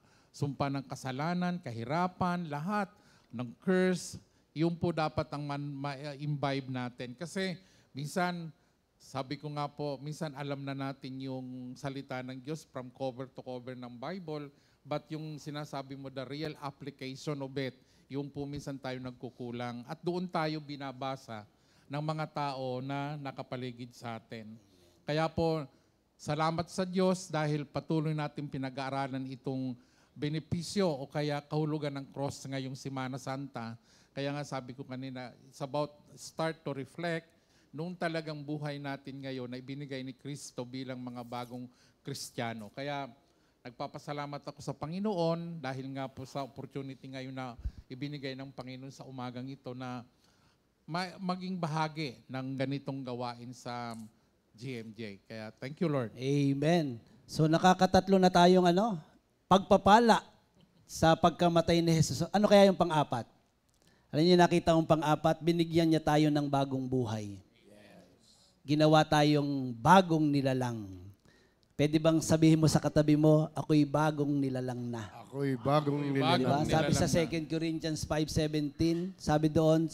ng kasalanan, kahirapan, lahat ng curse. Yung po dapat ang ma-imbibe natin. Kasi minsan, sabi ko nga po, minsan alam na natin yung salita ng Diyos from cover to cover ng Bible, but yung sinasabi mo, the real application of it, yung po minsan tayo nagkukulang. At doon tayo binabasa ng mga tao na nakapaligid sa atin. Kaya po, salamat sa Diyos dahil patuloy natin pinag-aaralan itong benepisyo o kaya kahulugan ng cross ngayong Semana Santa. Kaya nga sabi ko kanina, it's about start to reflect nung talagang buhay natin ngayon na ibinigay ni Kristo bilang mga bagong Kristiyano. Kaya nagpapasalamat ako sa Panginoon dahil nga po sa opportunity ngayon na ibinigay ng Panginoon sa umagang ito na maging bahagi ng ganitong gawain sa GMJ. Kaya thank you, Lord. Amen. So nakakatatlo na tayong pagpapala sa pagkamatay ni Jesus. Ano kaya yung pang-apat? Alam niyo, nakita kong pang-apat, binigyan niya tayo ng bagong buhay. Ginawa tayong bagong nilalang. Pwede bang sabihin mo sa katabi mo, ako'y bagong nilalang na. Ako'y bagong Bagong nilalang. Diba? Sabi sa 2 Corinthians 5:17, sabi doon,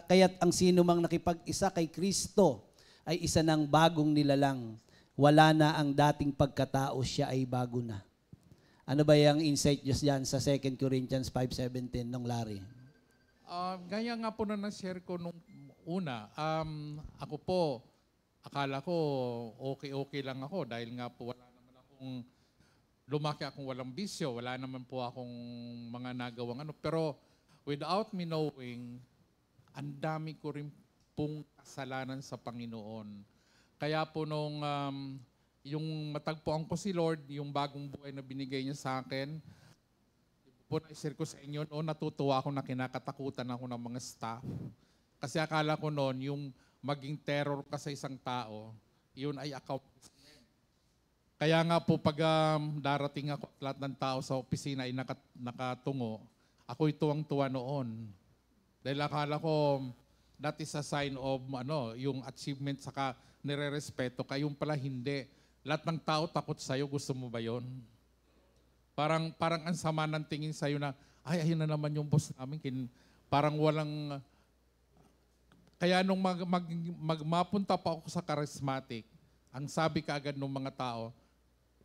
kaya't ang sino mang nakipag-isa kay Kristo ay isa ng bagong nilalang. Wala na ang dating pagkatao, siya ay bago na. Ano ba yung insight nyo dyan sa 2 Corinthians 5:17 nung Larry? Gaya nga po na na-share ko nung una, ako po, akala ko okay lang ako dahil nga po wala naman akong, lumaki akong walang bisyo, wala naman po akong mga nagawang Pero without me knowing, ang dami ko rin pong kasalanan sa Panginoon. Kaya po nung yung matagpuan ko si Lord, yung bagong buhay na binigay niya sa akin, po na-share ko sa inyo, natutuwa ako na kinakatakutan ako ng mga staff. Kasi akala ko noon, yung maging terror ka sa isang tao, yun ay accomplishment. Kaya nga po pag darating ako at lahat ng tao sa opisina ay nakatungo, ako'y tuwang-tuwa noon. Dahil akala ko, that is a sign of yung achievement saka nire-respeto ka. Yung pala hindi. Lahat ng tao takot sa'yo, gusto mo ba yun? Parang ang sama ng tingin sa'yo na, ay, ayun na naman yung boss namin. Parang walang... Kaya nung mapunta pa ako sa charismatic, ang sabi kaagad ng mga tao,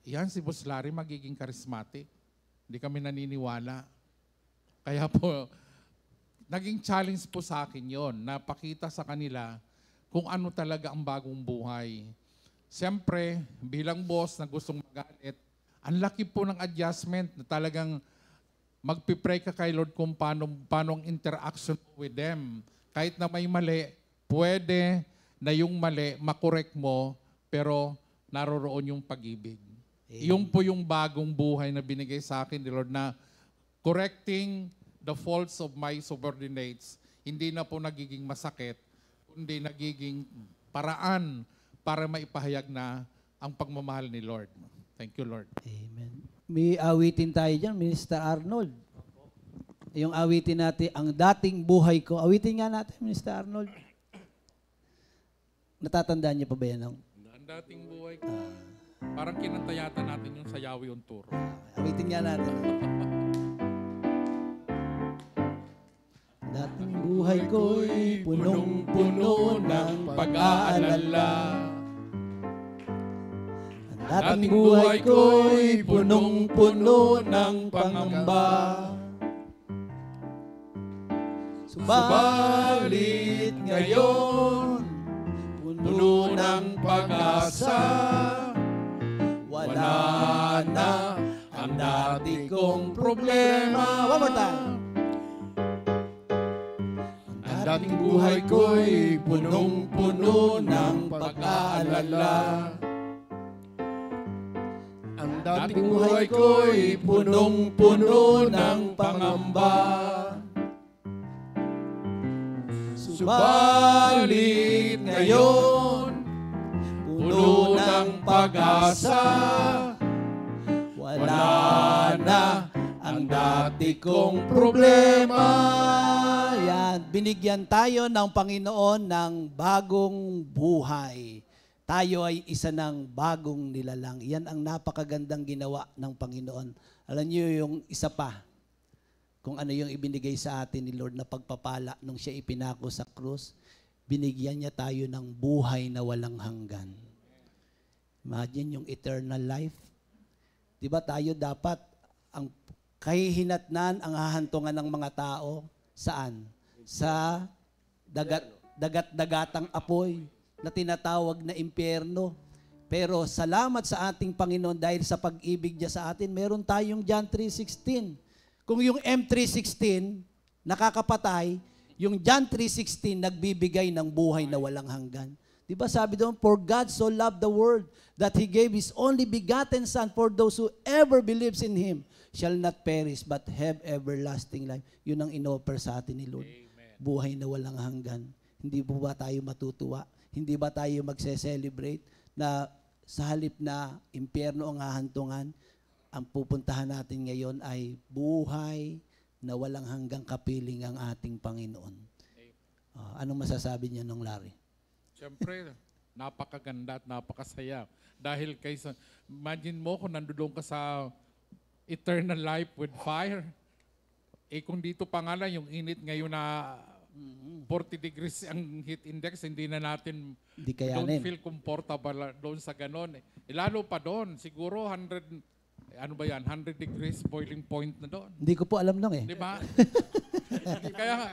yan si Boss Larry magiging charismatic. Hindi kami naniniwala. Kaya po, naging challenge po sa akin yon, napakita sa kanila kung ano talaga ang bagong buhay. Siyempre, bilang boss na gustong magalit, ang laki po ng adjustment na talagang magpipray ka kay Lord kung paano ang interaction with them. Kahit na may mali, pwede na yung mali, makorek mo, pero naroroon yung pag-ibig. Yung po yung bagong buhay na binigay sa akin ni Lord na correcting the faults of my subordinates, hindi na po nagiging masakit, kundi nagiging paraan para maipahayag na ang pagmamahal ni Lord. Thank you, Lord. Amen. May awitin tayo dyan, Minister Arnold. Yung awitin natin, ang dating buhay ko. Awitin nga natin, Minister Arnold. Natatandaan niyo pa ba yan? Ang dating buhay ko, parang kinantayata natin yung sayawi on tour. Awitin nga natin. Dating buhay ko'y punong-puno ng pag-aalala. Ang dating buhay ko'y punong-puno ng pangamba. Subalit ngayon, puno ng pag-asa, wala na ang dati kong problema. One more time. Ang dating buhay ko'y punong-puno ng pag-aalala. Ang Dating buhay ko'y punong-puno ng pangamba. Subalit ngayon, puno ng pag-asa, wala na ang dati kong problema. Yan, binigyan tayo ng Panginoon ng bagong buhay. Tayo ay isa ng bagong nilalang. Yan ang napakagandang ginawa ng Panginoon. Alam niyo yung isa pa, kung ano yung ibinigay sa atin ni Lord na pagpapala nung siya ipinako sa krus, binigyan niya tayo ng buhay na walang hanggan. Imagine yung eternal life. Diba tayo dapat, ang kahihinatnan, ang hahantungan ng mga tao, saan? Sa dagat-dagatang apoy na tinatawag na impyerno. Pero salamat sa ating Panginoon dahil sa pag-ibig niya sa atin, meron tayong John 3:16. Kung yung M3:16 nakakapatay, yung John 3:16 nagbibigay ng buhay na walang hanggan. Di ba sabi doon, for God so loved the world that He gave His only begotten Son for those who ever believes in Him shall not perish but have everlasting life. Yun ang inoffer sa atin ni Lord. Amen. Buhay na walang hanggan. Hindi po ba tayo matutuwa? Hindi ba tayo magse-celebrate na sa halip na impyerno ang hahantungan, ang pupuntahan natin ngayon ay buhay na walang hanggang kapiling ang ating Panginoon. Anong masasabi niyo nung Larry? Siyempre, napakaganda at napakasaya. Dahil kaysa, imagine mo kung nandoon ka sa eternal life with fire. Kung dito pa nga lang, yung init ngayon na 40 degrees ang heat index, hindi na natin Hindi don't kayanin. feel comfortable doon sa ganon. Lalo pa doon, siguro 100 degrees boiling point na doon. Hindi ko po alam nung eh. Di ba? Kaya nga,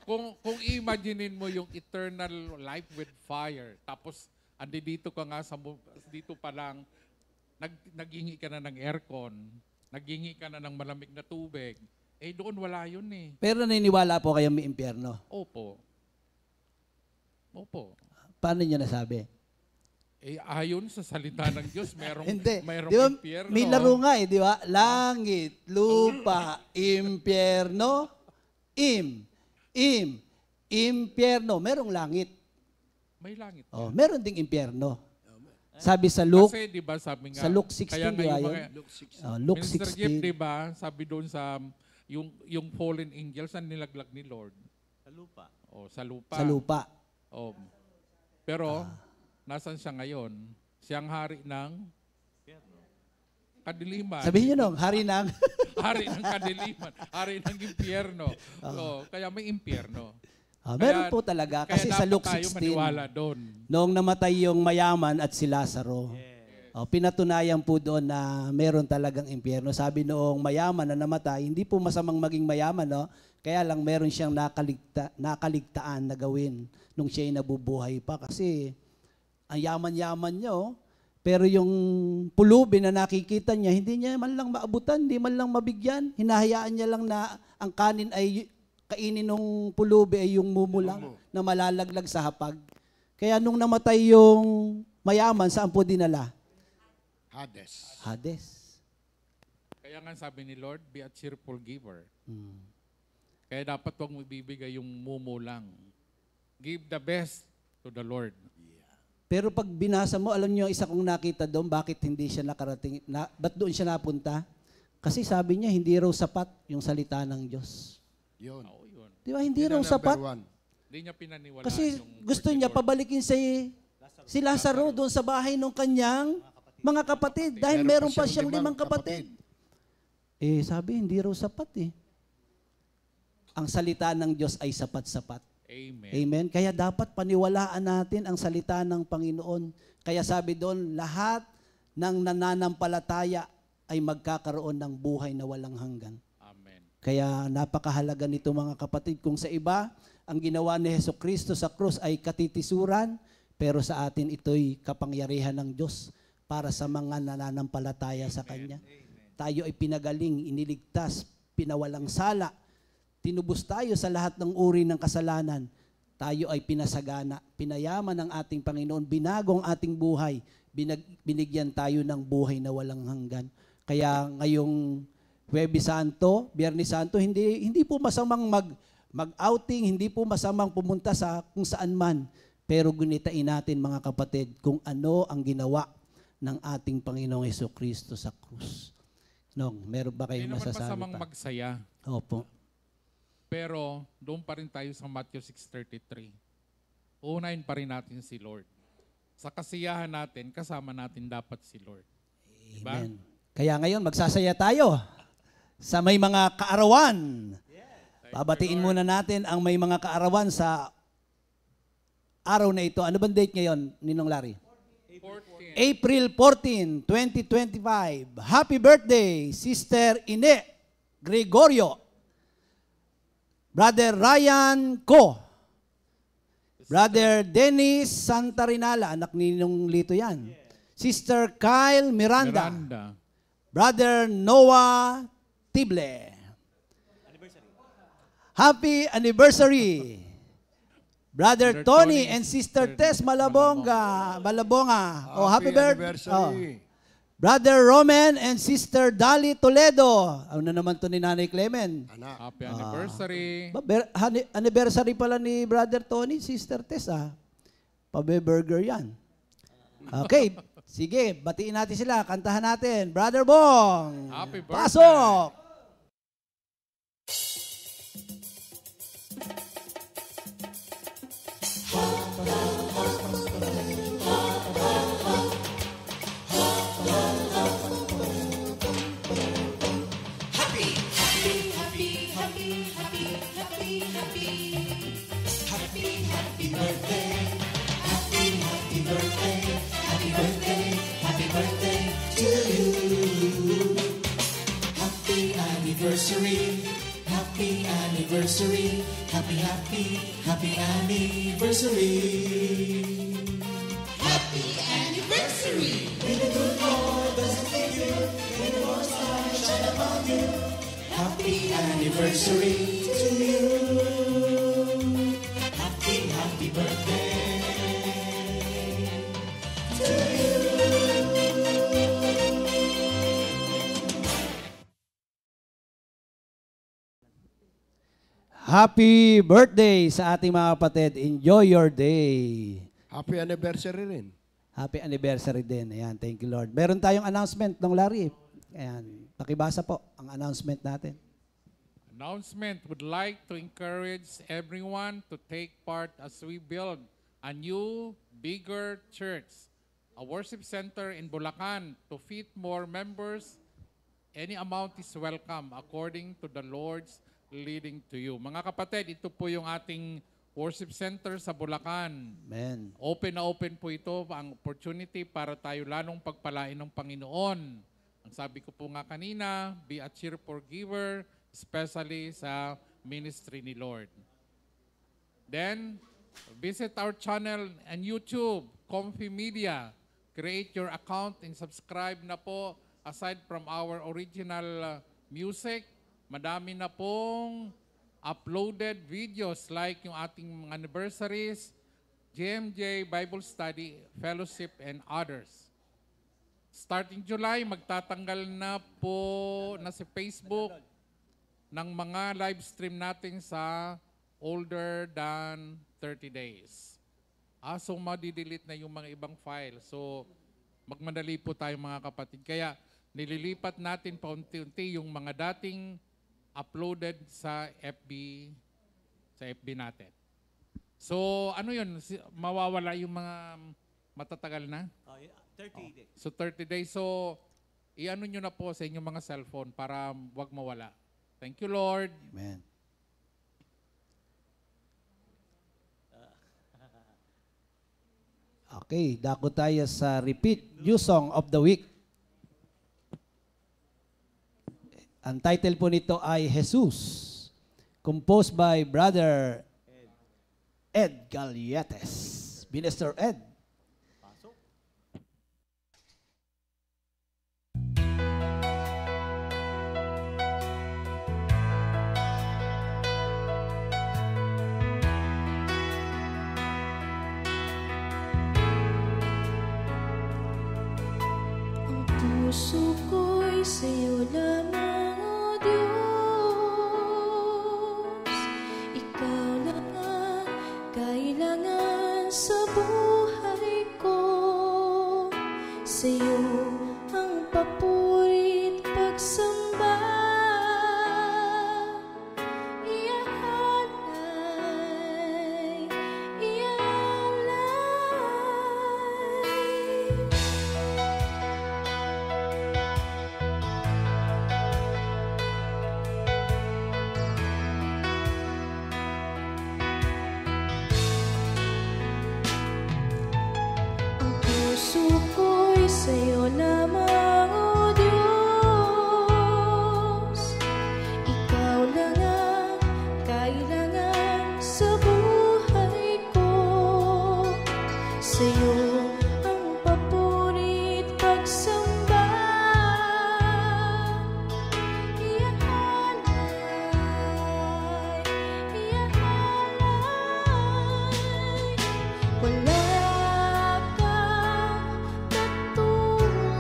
kung i-imaginein mo yung eternal life with fire, tapos dito ka nga dito pa lang, naghingi ka na ng aircon, naghingi ka na ng malamig na tubig, doon wala yun eh. Pero naniniwala po kayo may impyerno. Opo. Paano niyo nasabi? Ayon sa salita ng Diyos, merong Hindi. merong Di ba, impyerno. may laro nga eh, di ba? Langit, lupa, impyerno, impyerno. Merong langit. May langit. Oh, meron ding impyerno. Sabi sa Luke, Kasi di ba sabi nga, sa Luke 16, kaya di ba yung yun? mga- Luke Minister Jeff, 16. di ba, sabi doon sa yung fallen angels ang nilaglag ni Lord. Sa lupa. Sa lupa. Sa lupa. Pero, nasan siya ngayon? Siyang hari ng kadiliman. Sabihin nyo nung, hari ng... Hari ng kadiliman. Hari ng impyerno. Kaya may impyerno. meron po talaga. Kasi sa Luke tayo 16, maniwala doon. noong namatay yung mayaman at si Lazaro, pinatunayan po doon na meron talagang impyerno. Sabi noong mayaman na namatay, hindi po masamang maging mayaman, no? Kaya lang meron siyang nakaligtaan na gawin nung siya'y nabubuhay pa. Kasi ang yaman-yaman niya, pero yung pulubi na nakikita niya, hindi niya man lang maabutan, hindi man lang mabigyan. Hinahayaan niya lang na ang kanin ay kainin ng pulubi ay yung mumulang na malalaglag sa hapag. Kaya nung namatay yung mayaman, saan po dinala? Hades. Kaya nga sabi ni Lord, be a cheerful giver. Kaya dapat huwag mo ibibigay yung mumulang. Give the best to the Lord. Pero pag binasa mo, alam niyo, isa kong nakita doon, bakit hindi siya nakarating, ba't doon siya napunta? Kasi sabi niya, hindi raw sapat yung salita ng Diyos. Yun. Yun. Di ba, hindi Yun raw ang sapat? number one. Hindi niya pinaniwalaan Kasi yung gusto word ni niya Lord. pabalikin si Lazaro doon sa bahay ng kanyang mga kapatid. Dahil meron pa siyang 5 kapatid. Sabi, hindi raw sapat eh. Ang salita ng Diyos ay sapat-sapat. Amen. Amen. Kaya dapat paniwalaan natin ang salita ng Panginoon. Kaya sabi doon, lahat ng nananampalataya ay magkakaroon ng buhay na walang hanggan. Amen. Kaya napakahalaga nito mga kapatid. Kung sa iba, ang ginawa ni Hesukristo sa krus ay katitisuran, pero sa atin ito'y kapangyarihan ng Diyos para sa mga nananampalataya sa Kanya. Tayo ay pinagaling, iniligtas, pinawalang sala, tinubos tayo sa lahat ng uri ng kasalanan. Tayo ay pinasagana, pinayaman ng ating Panginoon, binagong ating buhay, binigyan tayo ng buhay na walang hanggan. Kaya ngayong Huwebes Santo, Biyernes Santo, hindi po masamang mag-outing, hindi po masamang pumunta sa kung saan man. Pero gunitain natin mga kapatid kung ano ang ginawa ng ating Panginoong Hesukristo sa krus. Meron ba kayong Hindi naman masasabi masamang pa? magsaya. Opo. Pero doon pa rin tayo sa Matthew 6:33. Unahin pa rin natin si Lord. Sa kasiyahan natin, kasama natin dapat si Lord. Diba? Amen. Kaya ngayon, magsasaya tayo sa may mga kaarawan. Babatiin muna natin ang may mga kaarawan sa araw na ito. Ano bang date ngayon, Ninong Larry? 14. April 14, 2025. Happy birthday, Sister Ine Gregorio. Brother Ryan Co. Brother Dennis Santarinala, anak ni Ninong Lito yan. Sister Kyle Miranda. Brother Noah Tible. Happy anniversary. Brother Tony and Sister Tess Malabonga. Happy birthday. Brother Roman and Sister Dali Toledo. Ano naman to ni Nanay Clemen? Happy anniversary. Anniversary pala ni Brother Tony, Sister Tess. Pabe-burger yan. Okay. Sige, batiin natin sila. Kantahan natin. Brother Bong. Happy birthday. Pasok! Anniversary, happy anniversary, happy, happy, happy anniversary. Happy anniversary! May the good Lord bless and keep you, may the Lord's light shine upon you. Happy anniversary to you. Happy, happy birthday to you. Happy birthday sa ating mga kapatid. Enjoy your day. Happy anniversary rin. Happy anniversary din. Ayan, thank you Lord. Meron tayong announcement, Dong Larry. Ayan, pakibasa po ang announcement natin. Announcement would like to encourage everyone to take part as we build a new, bigger church, a worship center in Bulacan to fit more members. Any amount is welcome according to the Lord's leading to you. Mga kapatid, ito po yung ating worship center sa Bulacan. Amen. Open na open po ito, ang opportunity para tayo lalong pagpalain ng Panginoon. Ang sabi ko po nga kanina, be a cheerful giver, especially sa ministry ni Lord. Then, visit our channel and YouTube, Comfy Media. Create your account and subscribe na po. Aside from our original music, madami na pong uploaded videos like yung ating anniversaries, GMJ, Bible Study, Fellowship, and others. Starting July, magtatanggal na po na si Facebook ng mga live stream natin sa older than 30 days. So, madidelete na yung mga ibang file. So, magmadali po tayo mga kapatid. Kaya, nililipat natin paunti-unti yung mga dating uploaded sa FB natin. So, ano yun? Mawawala yung mga matatagal na? 30 days. So, 30 days. So, i-ano nyo na po sa inyong mga cellphone para wag mawala. Thank you, Lord. Amen. Okay, dako tayo sa repeat new song of the week. Ang title po nito ay Jesus, composed by Brother Ed Galietes. Minister Ed. Ang puso ko'y sa'yo lamang, O Diyos. Ikaw lang ang kailangan sa buhay ko. Sa'yo ang papurit pagsamba. Iaalay, iaalay. Ang puso ko'y sa'yo lamang, O Diyos. Ikaw lang ang kailangan sa buhay ko. Sa'yo ang papurit pagsamba. Iaalay, iaalay. Wala kang katulad.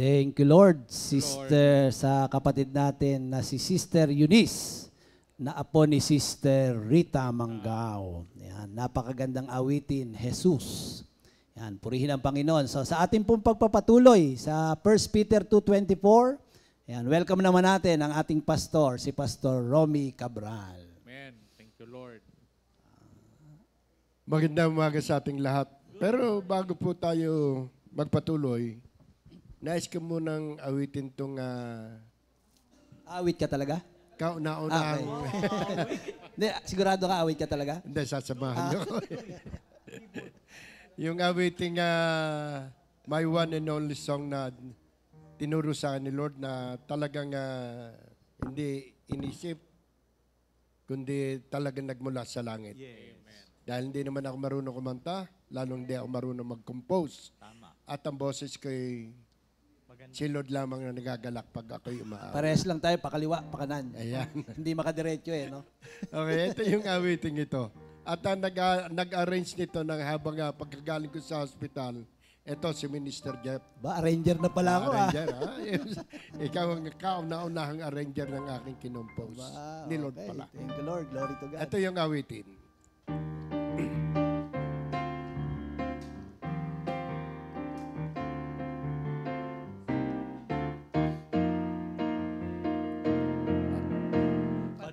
Thank you, Lord. Sister, sa kapatid natin na si Sister Eunice, na apo ni Sister Rita Manggao. Yan, napakagandang awitin, Jesus. Yan, purihin ang Panginoon. So sa ating pong pagpapatuloy sa 1 Peter 2:24, yan, welcome naman natin ang ating pastor, si Pastor Romy Cabral. Amen. Thank you, Lord. Magandang umaga sa ating lahat. Pero bago po tayo magpatuloy, nais ko munang awitin itong Awit ka talaga? kauna-unahang... Hindi, sigurado ka awit ka talaga? Hindi, sasamahan niyo. Yung awiting my one and only song na tinuro sa akin ni Lord na talagang hindi inisip, kundi talagang nagmula sa langit. Dahil hindi naman ako marunong kumanta, lalong hindi ako marunong mag-compose. At ang boses ko'y si Lord lamang na nagagalak pag ako'y umaawit. Parehas lang tayo, pakaliwa, pakanan. Ayan. Hindi makadiretso no? Okay, ito yung awiting ito. At ang nag-arrange nito ng habang pagkagaling ko sa hospital, ito si Minister Jeff. Ba, arranger na pala ako Arranger, Ikaw ang kauna-unahang arranger ng aking kinompose. Ni Lord okay. pala. Thank you, Lord. Glory to God. Ito yung awitin.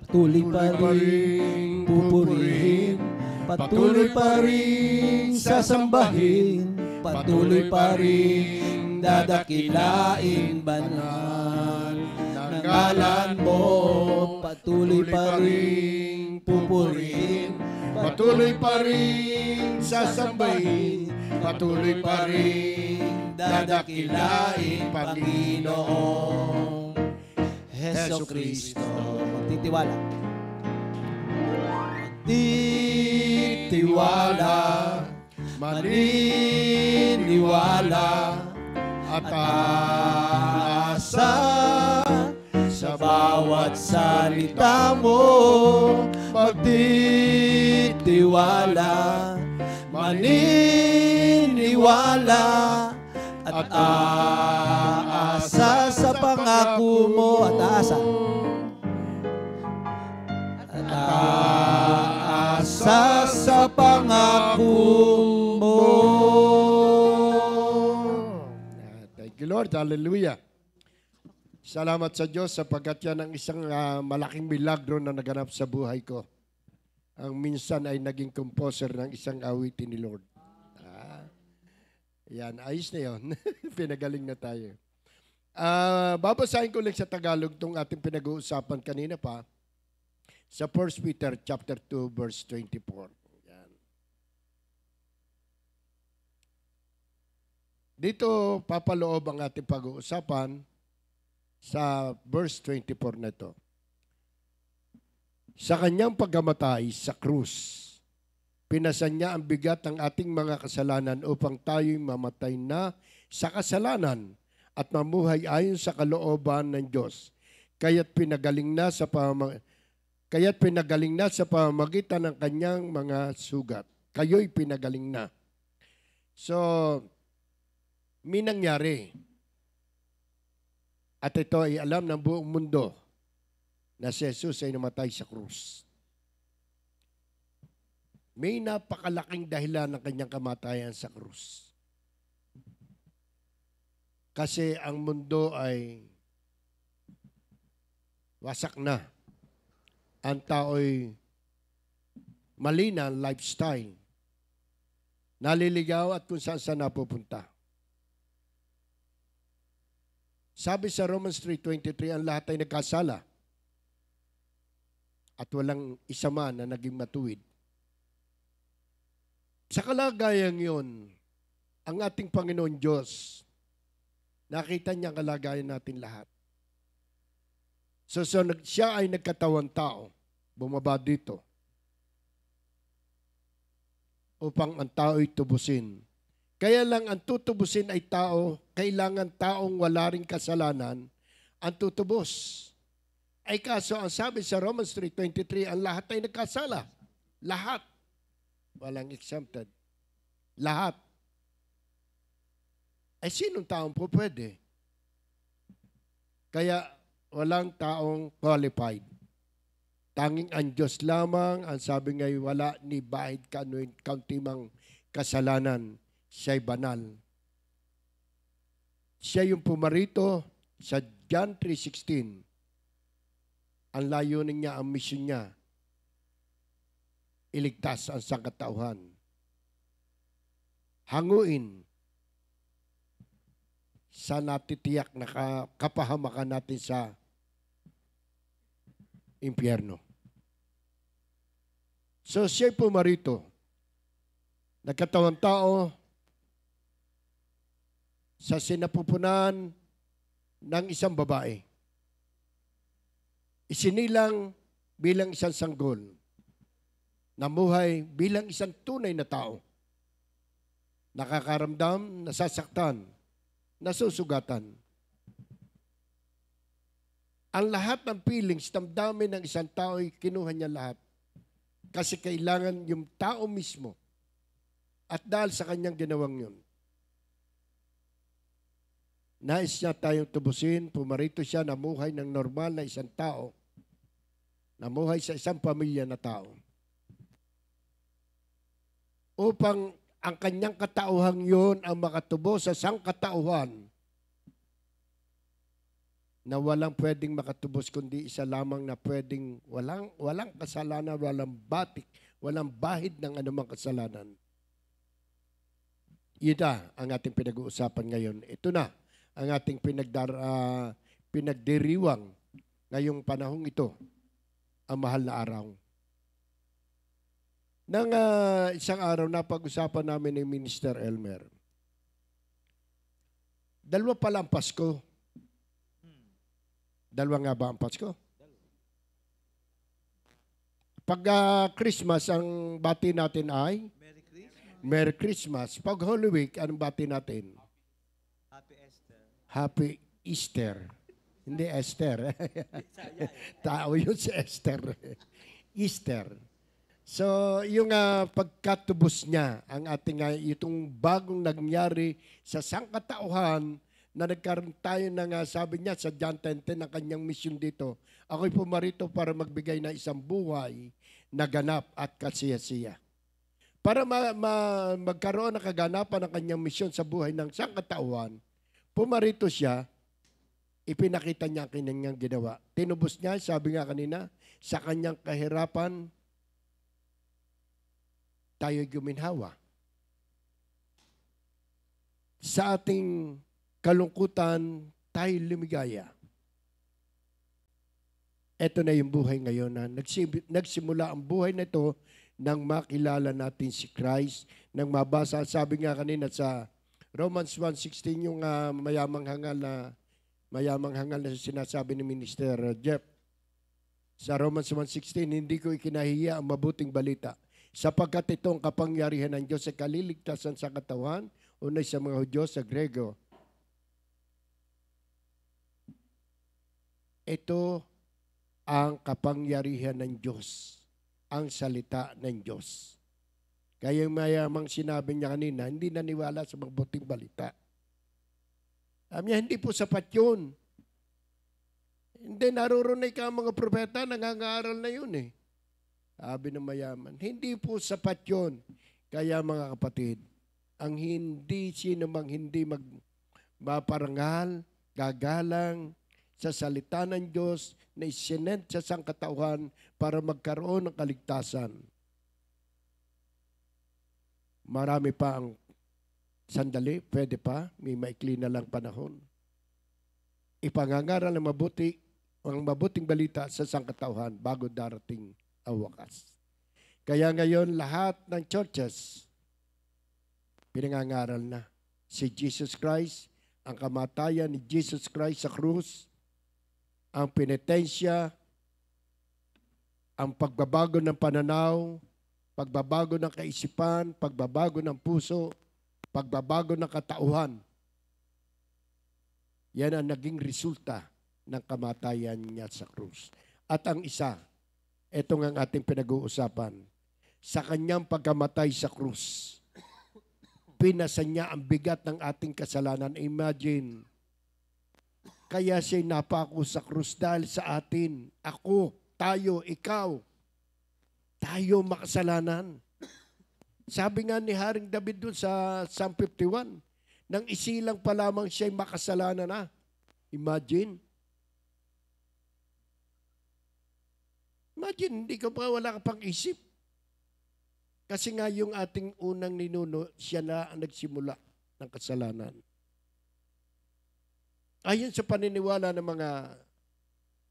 Patuloy pa rin pupurihin, patuloy pa rin sasambahin, patuloy pa rin dadakilain banal ng ngalan mo. Patuloy pa rin pupurihin, Patuloy pa rin sasambahin, patuloy pa rin dadakilain Panginoong Heso Kristo. Magtitiwala. Magtitiwala, maniniwala, at aasa sa bawat salita mo. Magtitiwala, maniniwala, at aasa sa pangako mo. At aasa. At aasa sa pangako mo. Thank you, Lord. Hallelujah. Salamat sa Diyos sapagkat yan ang isang malaking milagro na naganap sa buhay ko. Ang minsan ay naging composer ng isang awitin ni Lord. Yan, ayos na yun. Pinagaling na tayo. Babasahin ko lang sa Tagalog itong ating pinag-uusapan kanina pa sa 1 Peter chapter 2 verse 24. Yan. Dito papaloob ang ating pag-uusapan sa verse 24 na ito. Sa kanyang pagkamatay sa krus, pinasan niya ang bigat ng ating mga kasalanan upang tayo'y mamatay na sa kasalanan at mamuhay ayon sa kalooban ng Diyos. Kaya't pinagaling na sa pamamagitan ng kanyang mga sugat. Kayo'y pinagaling na. So, may nangyari. At ito ay alam ng buong mundo na si Jesus ay namatay sa krus. May napakalaking dahilan ng kanyang kamatayan sa krus. Kasi ang mundo ay wasak na. Ang tao'y mali na lifestyle. Naliligaw at kung saan saan napupunta. Sabi sa Romans 3:23, ang lahat ay nagkasala. At walang isa man na naging matuwid. Sa kalagayang yun, ang ating Panginoon Diyos, nakita niya ang kalagayan natin lahat. So siya ay nagkatawang tao, bumaba dito, upang ang tao'y tubusin. Kaya lang ang tutubusin ay tao, kailangan taong wala ring kasalanan ang tutubos. Ay kaso ang sabi sa Romans 3:23, ang lahat ay nagkasala. Lahat. Walang exempted. Lahat. Ay sinong taong po pwede? Kaya walang taong qualified. Tanging ang Diyos lamang, ang sabi ngayon, wala ni bahid kauntimang kasalanan. Siya'y banal. Siya yung pumarito sa John 3:16. Ang layunin niya, ang mission niya, iligtas ang sangkatauhan. Hanguin sa natitiyak na kapahamakan natin sa impyerno. So siya'y pumarito. Nagkatawang tao sa sinapupunan ng isang babae. Isinilang bilang isang sanggol. Namuhay bilang isang tunay na tao. Nakakaramdam, nasasaktan, nasusugatan. Ang lahat ng feelings, damdamin ng isang tao ay kinuha niya lahat. Kasi kailangan yung tao mismo. At dahil sa kanyang ginawang yun, nais niya tayong tubusin, pumarito siya, namuhay ng normal na isang tao, namuhay sa isang pamilya na tao. Upang ang kanyang katauhan yun ang makatubo sa sangkatauhan na walang pwedeng makatubos kundi isa lamang na pwedeng walang kasalanan, walang batik, walang bahid ng anumang kasalanan. Ito ang ating pinag-uusapan ngayon. Ito na ang ating pinagdiriwang ngayong panahong ito, ang mahal na araw. Nang isang araw, napag-usapan namin ni Minister Elmer. Dalawa pala ang Pasko. Dalawa nga ba ang Pasko? Pag Christmas, ang bati natin ay Merry Christmas. Pag Holy Week, anong bati natin? Happy Easter. Hindi Esther. Tao yun si Esther. Easter. So, yung pagkatubos niya, ang ating itong bagong nangyari sa sangkatauhan na nagkaroon tayo ng, sabi niya sa John 10:10, ang kanyang mission dito. Ako'y pumarito para magbigay ng isang buhay na ganap at kasiyasiya. Para magkaroon ng kaganapan ng kanyang mission sa buhay ng sangkatauhan, pumarito siya, ipinakita niya ang kanyang ginawa. Tinubos niya, sabi nga kanina, sa kanyang kahirapan, tayo guminhawa. Sa ating kalungkutan, tayo lumigaya. Ito na yung buhay ngayon na nagsimula ang buhay na ito nang makilala natin si Christ, nang mabasa, sabi nga kanina sa Romans 1:16, yung mayamang hangal na sinasabi ni Minister Jeff. Sa Romans 1:16, hindi ko ikinahiya ang mabuting balita, sapagkat itong kapangyarihan ng Diyos sa kaliligtasan sa katawan, unay sa mga Hudyo, sa Grego. Ito ang kapangyarihan ng Diyos, ang salita ng Diyos. Kaya yung mayamang sinabi niya kanina, hindi naniwala sa mabuting balita. Sabi niya, hindi po sapat yun. Hindi, narurunay ka mga propeta, nangangaral na yun eh. Sabi ng mayaman, hindi po sapat yun. Kaya mga kapatid, ang sino mang hindi maparangal, gagalang sa salita ng Diyos na isinent sa sangkatauhan para magkaroon ng kaligtasan. Marami pa ang sandali, pwede pa, may maikli na lang panahon. Ipangangaral ng ang mabuting balita sa sangkatauhan bago darating ang wakas. Kaya ngayon lahat ng churches pinangangaral na si Jesus Christ, ang kamatayan ni Jesus Christ sa krus, ang penitensya, ang pagbabago ng pananaw, pagbabago ng kaisipan, pagbabago ng puso, pagbabago ng katauhan. Yan ang naging resulta ng kamatayan niya sa krus. At ang isa, ito ang ating pinag-uusapan, sa kanyang pagkamatay sa krus, pinasa niya ang bigat ng ating kasalanan. Imagine, kaya siya'y napako sa krus dahil sa atin, ako, tayo, ikaw, tayo makasalanan. Sabi nga ni Haring David dun sa Psalm 51, nang isilang pa lamang siya'y makasalanan na. Imagine. Imagine, wala ka pang isip. Kasi nga yung ating unang ninuno, siya na ang nagsimula ng kasalanan. Ayon sa paniniwala ng mga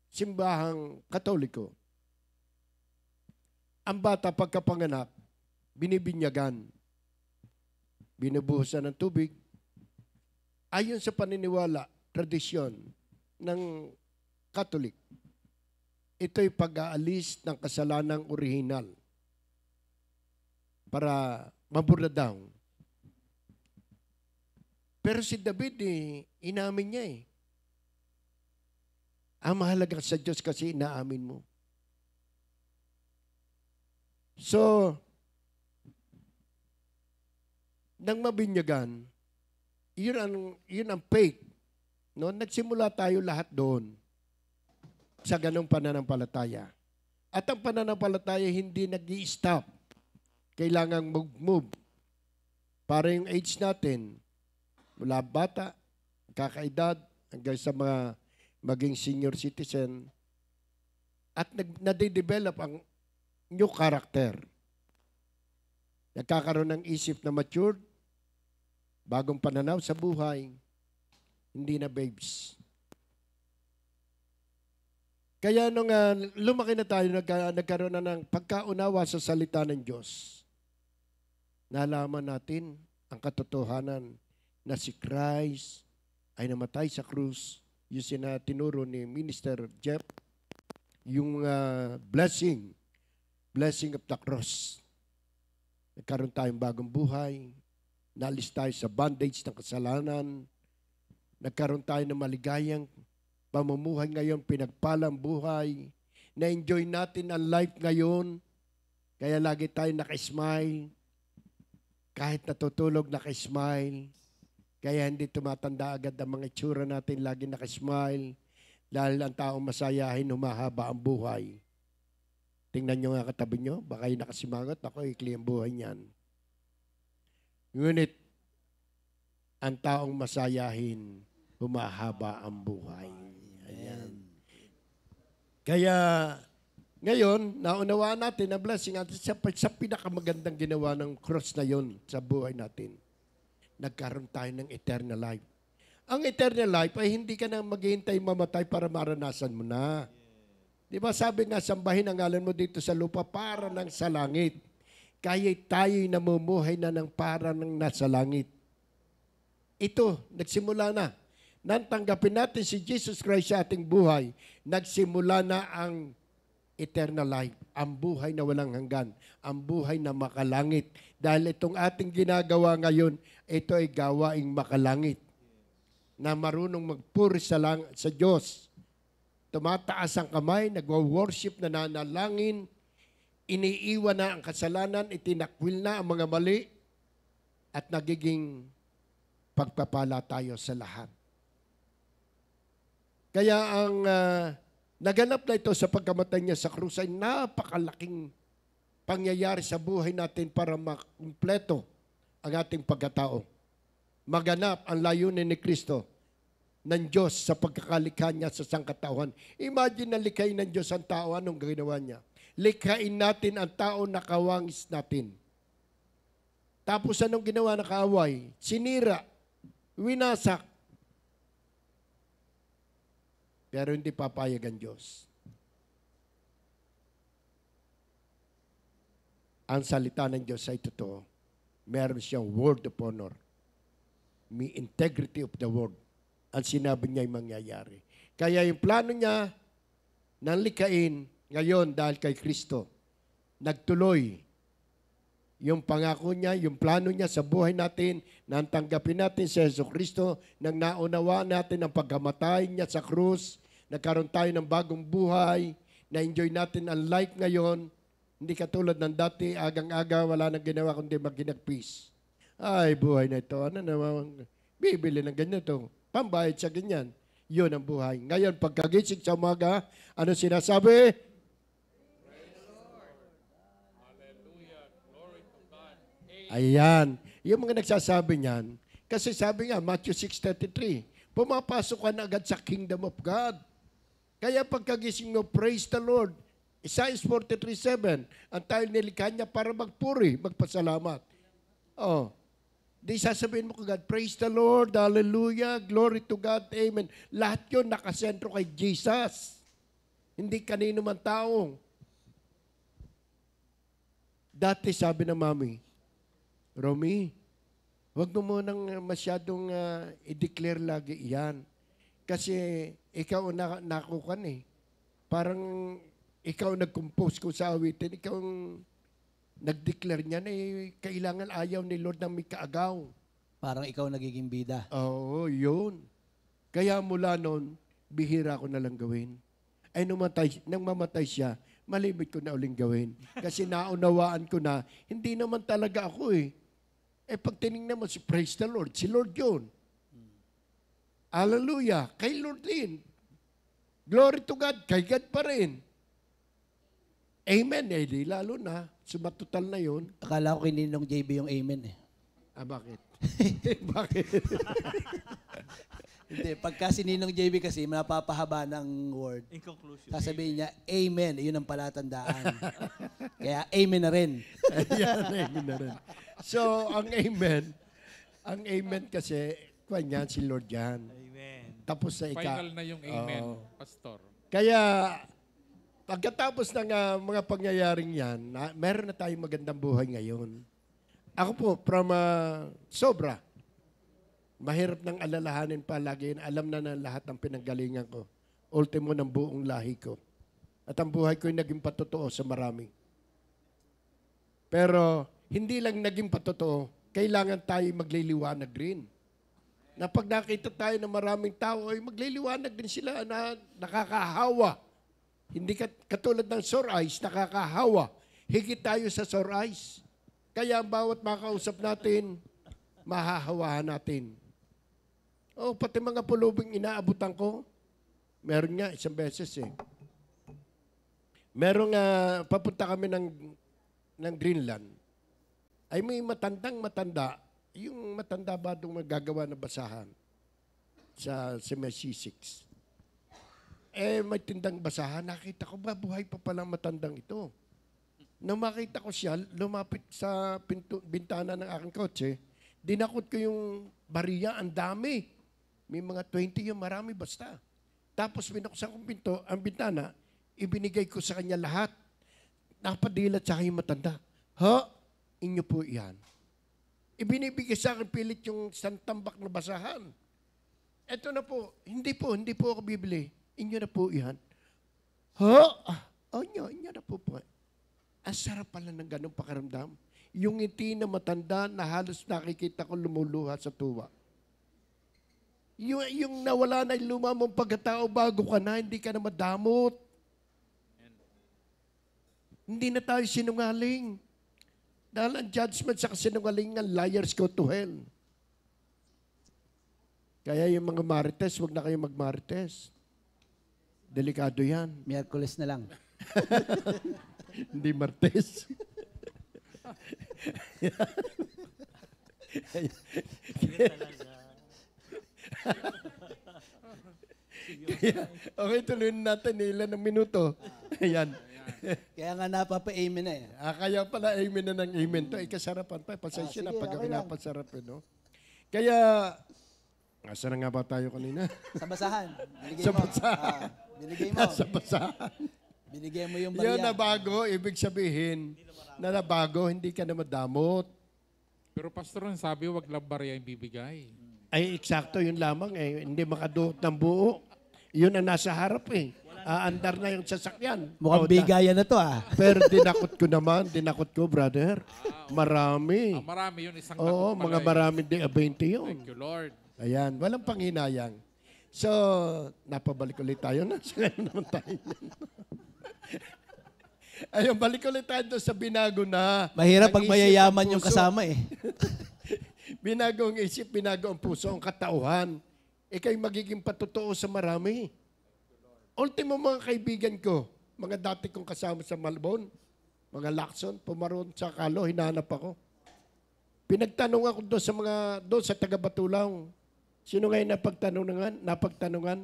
simbahang Katoliko, ang bata pagkapanganak, binibinyagan, binubuhusan ng tubig. Ayon sa paniniwala, tradisyon ng Katolik, ito'y pag-aalis ng kasalanang orihinal para mabura daw. Pero si David, inamin niya eh. Ang mahalaga sa Diyos kasi inaamin mo. So, nang mabinyagan, yun ang faith. No? Nagsimula tayo lahat doon sa ganong pananampalataya. At ang pananampalataya hindi nag-i-stop. Kailangang mag-move. Para yung age natin, mula bata, kakaedad, hanggang sa mga maging senior citizen, at nade-develop ang new character. Nagkakaroon ng isip na matured, bagong pananaw sa buhay, hindi na babes. Kaya nung lumaki na tayo, nagkaroon na ng pagkaunawa sa salita ng Diyos, nalaman natin ang katotohanan na si Christ ay namatay sa krus, yung tinuro ni Minister Jeff, yung blessing of the cross. Nagkaroon tayong bagong buhay, naalis tayo sa bondage ng kasalanan, nagkaroon tayo ng maligayang pamumuhay ngayon, pinagpalang buhay, na-enjoy natin ang life ngayon, kaya lagi tayo naka-smile, kahit natutulog naka-smile, kaya hindi tumatanda agad ang mga itsura natin, lagi naka-smile, dahil ang taong masayahin, humahaba ang buhay. Tingnan nyo nga katabi nyo, baka yung nakasimangot, ako ikli ang buhay niyan. Ngunit, ang taong masayahin, humahaba ang buhay. Ayan. Kaya, ngayon, naunawaan natin na blessing at sa pinakamagandang ginawa ng cross na yon sa buhay natin. Nagkaroon tayo ng eternal life. Ang eternal life ay hindi ka na maghihintay mamatay para maranasan mo na. Di ba sabi nga, sambahin ang ngalan mo dito sa lupa para ng sa langit. Kaya tayo'y namumuhay na ng para ng nasa langit. Ito, nagsimula na. Nang tanggapin natin si Jesus Christ sa ating buhay, nagsimula na ang eternal life, ang buhay na walang hanggan, ang buhay na makalangit. Dahil itong ating ginagawa ngayon, ito ay gawaing makalangit. Na marunong magpuri sa Diyos. Tumataas ang kamay, nagwa-worship, nananalangin, iniiwan na ang kasalanan, itinakwil na ang mga mali, at nagiging pagpapala tayo sa lahat. Kaya ang naganap na ito sa pagkamatay niya sa krus ay napakalaking pangyayari sa buhay natin para makumpleto ang ating pagkatao. Maganap ang layunin ni Kristo ng Diyos sa pagkakalikha niya sa sangkatauhan. Imagine na likhain ng Diyos ang tao, anong ginawa niya? Likhain natin ang tao na kawangis natin. Tapos anong ginawa na kaaway? Sinira, winasak. Pero hindi papayag ang Diyos. Ang salita ng Diyos ay totoo. Meron siyang word of honor. May integrity of the word. Ang sinabi niya ay mangyayari. Kaya yung plano niya ng likain ngayon dahil kay Kristo, nagtuloy yung pangako niya, yung plano niya sa buhay natin, nang tanggapin natin si Jesucristo, nang naunawaan natin ang pagkamatay niya sa krus, nagkaroon tayo ng bagong buhay, na-enjoy natin ang life ngayon, hindi katulad ng dati, agang-aga, wala nang ginawa kundi maginagpis. Ay, buhay na ito. Ano naman? Bibili ng ganito. Pambayad sa ganyan. Yun ang buhay. Ngayon, pagkagising sa umaga, ano sinasabi? Ayan. Yung mga nagsasabi niyan, kasi sabi nga, Matthew 6:33, pumapasok ka na agad sa kingdom of God. Kaya pagkagising mo, praise the Lord. Isaiah 43:7, ang tayo nilikha niya para magpuri, magpasalamat. Oh. Di sasabihin mo kagad, praise the Lord, hallelujah, glory to God, amen. Lahat yun nakasentro kay Jesus. Hindi kanino man taong. Dati sabi ng mami, Romy, huwag mo munang masyadong i-declare lagi iyan. Kasi ikaw nakukan eh. Parang ikaw nag-compose ko sa awitin, ikaw nag-declare niya na kailangan ayaw ni Lord ng may kaagaw. Parang ikaw nagiging bida. Oo, yun. Kaya mula noon, bihira ko na lang gawin. Ay nang mamatay siya, malimit ko na uling gawin. Kasi naunawaan ko na, hindi naman talaga ako eh. Eh pag tinignan mo si praise the Lord, si Lord yun. Hallelujah, kay Lord din. Glory to God, kay God pa rin. Amen, eh di lalo na. Sumatotal na yun. Akala ko kay Ninong JB yung amen eh. Ah, bakit? Bakit? Hindi, pagka si Ninong JB kasi napapahaba ng word. In conclusion. Sasabihin niya, amen. Yun ang palatandaan. Kaya amen na rin. Yan, amen na rin. So, ang amen kasi, kwan yan, si Lord yan. Amen. Tapos na Final na yung amen, Oo. Pastor. Kaya, pagkatapos ng mga pangyayaring yan, meron na tayong magandang buhay ngayon. Ako po, from sobra, mahirap nang alalahanin pa lagi. Alam na lahat ng pinanggalingan ko. Ultimo ng buong lahi ko. At ang buhay ko ay naging patotoo sa marami. Pero, hindi lang naging patotoo, kailangan tayo magliliwanag rin. Na pag nakita tayo ng maraming tao, ay magliliwanag din sila na nakakahawa. Hindi katulad ng sore eyes, nakakahawa. Higit tayo sa sore eyes. Kaya ang bawat makausap natin, mahahawahan natin. Oh, pati mga pulubing inaabutan ko, meron nga isang beses eh. Merong papunta kami ng Greenland. Ay may matanda, yung matanda ba doon magagawa na basahan sa Messi 6. Eh, may tindang basahan. Nakita ko ba, buhay pa palang matandang ito. Nung makita ko siya, lumapit sa bintana ng aking kotse, dinakot ko yung bariya, ang dami. May mga 20 yung marami basta. Tapos binuksan kong pinto, ang bintana, ibinigay ko sa kanya lahat. Napadilat sa akin yung matanda. Ha? Inyo po yan. Ibinibigay sa akin pilit yung santambak na basahan. Eto na po. Hindi po ako bibili. Inyo na po yan. Ha? Inyo na po po. Ang sarap pala ng ganong pakiramdam. Yung ngiti na matanda na halos nakikita ko lumuluha sa tuwa. Yung nawala na yung lumamang pagkatao bago ka na, hindi ka na madamot. Hindi na tayo sinungaling. Dahil ang judgment sa kasinungalingan, liars go to hell. Kaya yung mga marites, huwag na kayo magmarites. Delikado yan. Miyerkules na lang. Hindi martes. Okay, tuloyin natin ilan ng minuto. Ayan. Kaya nga napapa-amen na eh. Kaya pala amen na ng amen to. Kasarapan pa. Pasensya na sige, pag okay okay lang. napasarap. No? Kaya, asa na nga ba tayo kanina? Sa basahan. Binigay Sa mo. basahan. Binigay mo. Sa basahan. Binigay mo yung Yun na barya. bago, ibig sabihin, na nabago, hindi ka na madamot. Pero pastor, ang sabi, wag lang barya yung bibigay. Ay, eksakto yun lamang eh. Hindi makaduot ng buo. Yun ang nasa harap eh. Aandar na yung sasakyan. Mukhang bigayan na to ah. Pero dinakot ko, brother. Marami. Marami yun, isang Oo, dakot pala mga yun. marami din, 20 yun. Thank you, Lord. Ayan, walang panghinayang. So, napabalik ulit tayo na. Ngayon naman tayo. Ayun, balik ulit tayo doon sa binago na. Mahirap ang pag isip, mayayaman ang yung puso. kasama eh. Binago ang isip, binago ang puso, ang katauhan. Ika'y magiging patotoo sa marami. Ultimo mga kaibigan ko, mga dati kong kasama sa Malbon, mga Lacson, pumaroon sa Kalo, hinanap ako. Pinagtanong ako doon sa taga-Batulaw. Sino ngayon napagtanungan?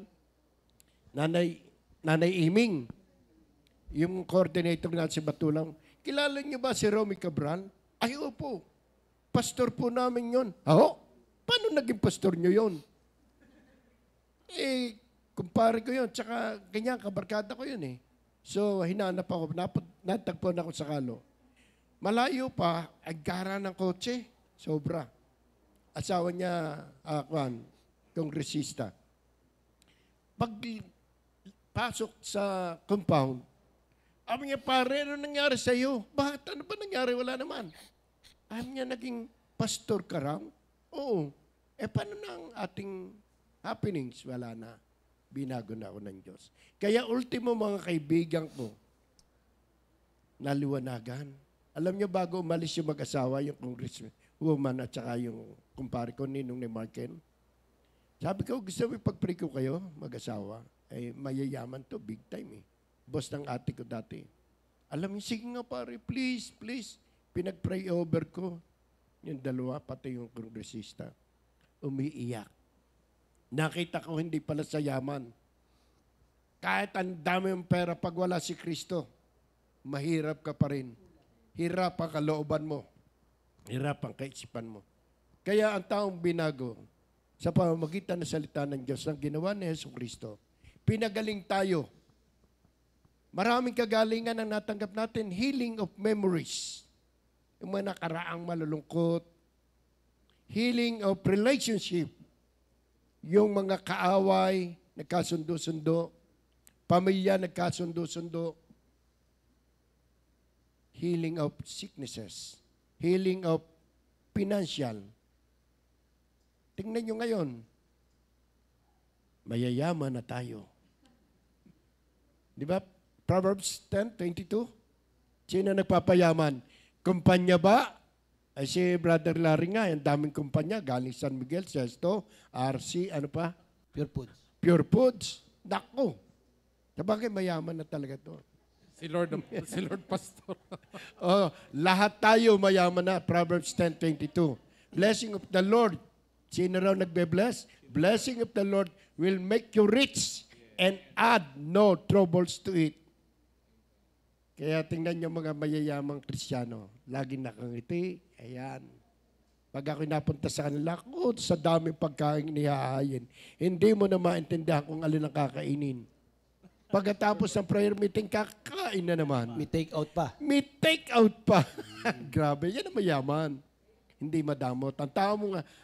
Nanay Iming, yung coordinator natin sa Batulaw. Kilala niyo ba si Romy Cabral? Ay, opo. Pastor po namin yon. Ako? Paano naging pastor niyo yon? Kumpare ko yun. Tsaka ganyan, kabarkada ko yun eh. So, hinanap ako. Natagpuan ako sa Kalo. Malayo pa, agara ng kotse. Sobra. Asawa niya, kongresista. Pag pasok sa compound, sabi niya, pare, ano nangyari sa iyo? Bakit? Ano ba nangyari? Wala naman. Sabi niya, naging pastor ka raw? Oo. Paano na ang ating happenings? Wala na. Binago na ako ng Diyos. Kaya ultimo mga kaibigan ko, naliwanagan. Alam niyo, bago umalis yung mag-asawa, yung congresswoman at saka yung kumpare ko, ninong ni Marken, sabi ko, gusto mo ipag-pray ko kayo, mag-asawa? Mayayaman to, big time eh. Boss ng ate ko dati. Alam niyo, sige nga pare, please. Pinag-pray over ko. Yung dalawa, pati yung kongresista. Umiiyak. Nakita ko hindi pala sa yaman. Kahit ang dami yung pera pag wala si Kristo, mahirap ka pa rin. Hirap ang kalooban mo. Hirap ang kaisipan mo. Kaya ang taong binago sa pamamagitan ng salita ng Diyos ang ginawa ni Yesu Kristo, pinagaling tayo. Maraming kagalingan ang natanggap natin, healing of memories. Yung mga nakaraang malulungkot, healing of relationship, yung mga kaaway, nagkasundo-sundo, pamilya, nagkasundo-sundo, healing of sicknesses, healing of financial. Tingnan nyo ngayon, mayayaman na tayo. Di ba? Proverbs 10:22. Sino nagpapayaman? Kumpanya ba? Ay si Brother Larry nga, ang daming kumpanya, galing San Miguel, Sesto, RC, ano pa? Pure foods. Pure Foods. Naku. Sabagay, mayaman na talaga to. Si Lord Pastor. Lahat tayo mayaman na. Proverbs 10:22. Blessing of the Lord. Sino raw nagbe-bless? Blessing of the Lord will make you rich and add no troubles to it. Kaya tingnan nyo mga mayayamang Kristiyano. Laging nakangiti. Ayan. Pag ako napunta sa kanila, sa daming pagkain nihahayin, hindi mo na maintindihan kung alin ang kakainin. Pagkatapos ng prayer meeting, kakain na naman. May take out pa. May take out pa. Grabe, yan ang mayaman. Hindi madamot.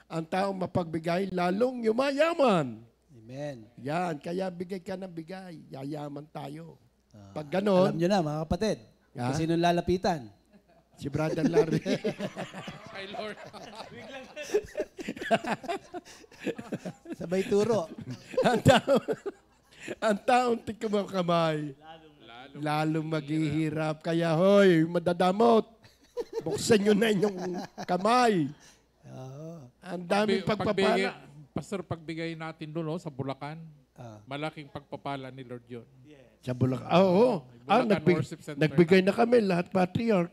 Ang taong mapagbigay, lalong yumayaman. Amen. Yan, kaya bigay ka ng bigay. Yayaman tayo. Pag ganon, Alam nyo na, mga kapatid. Ha? Kasi nung lalapitan. si Brother Larry, Ay, Lord. Sabay turo. ang taong tikman kamay, lalong maghihirap. Kaya hoy, madadamot. Buksan nyo na inyong kamay. Ang daming pagpapala. Pastor, pagbigay natin doon sa Bulacan, malaking pagpapala ni Lord yun. Sa Bulacan. Oo. Bulacan Worship Center. Nagbigay na kami, lahat patriarch.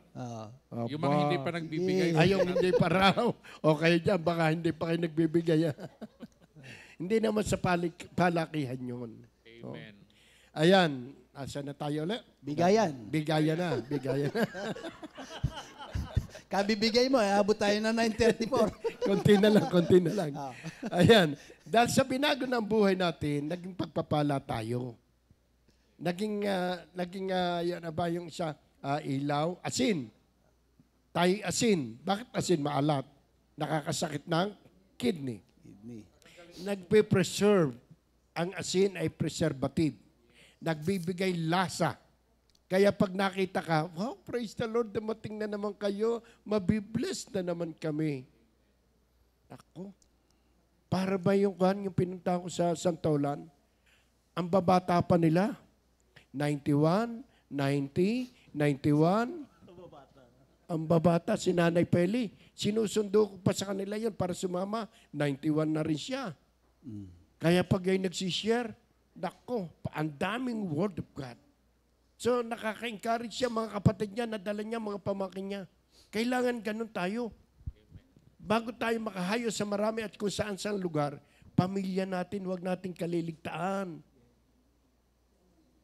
Yung mga hindi pa nagbibigay. Ayaw, hindi pa raw. O kayo dyan, baka hindi pa kayo nagbibigay. Hindi naman sa palakihan yun. Amen. Ayan. Asa na tayo ulit? Bigayan. Bigayan na. Bigayan na. Kabibigay mo, abot tayo na 9:34. Konti na lang, konti na lang. Ayan. Dahil sa binago ng buhay natin, naging pagpapala tayo. Naging yan na ba yung sa ilaw? Asin. Tayo asin. Bakit asin? Maalat. Nakakasakit ng kidney. Nagpe-preserve. Ang asin ay preservative. Nagbibigay lasa. Kaya pag nakita ka, wow, praise the Lord, dumating na naman kayo, mabibless na naman kami. Ako, para ba yung pinunta ko sa Santolan? Ang babata pa nila, 91, 90, 91. Ang babata, si Nanay Peli. Sinusundo ko pa sa kanila yun para sumama. 91 na rin siya. Kaya pag ay nagsishare, nako, ang daming word of God. So, nakaka-encourage siya, mga kapatid niya, nadala niya, mga pamangkin niya. Kailangan ganun tayo. Bago tayo makahayo sa marami at kung saan-saan lugar, pamilya natin, huwag natin kaliligtaan.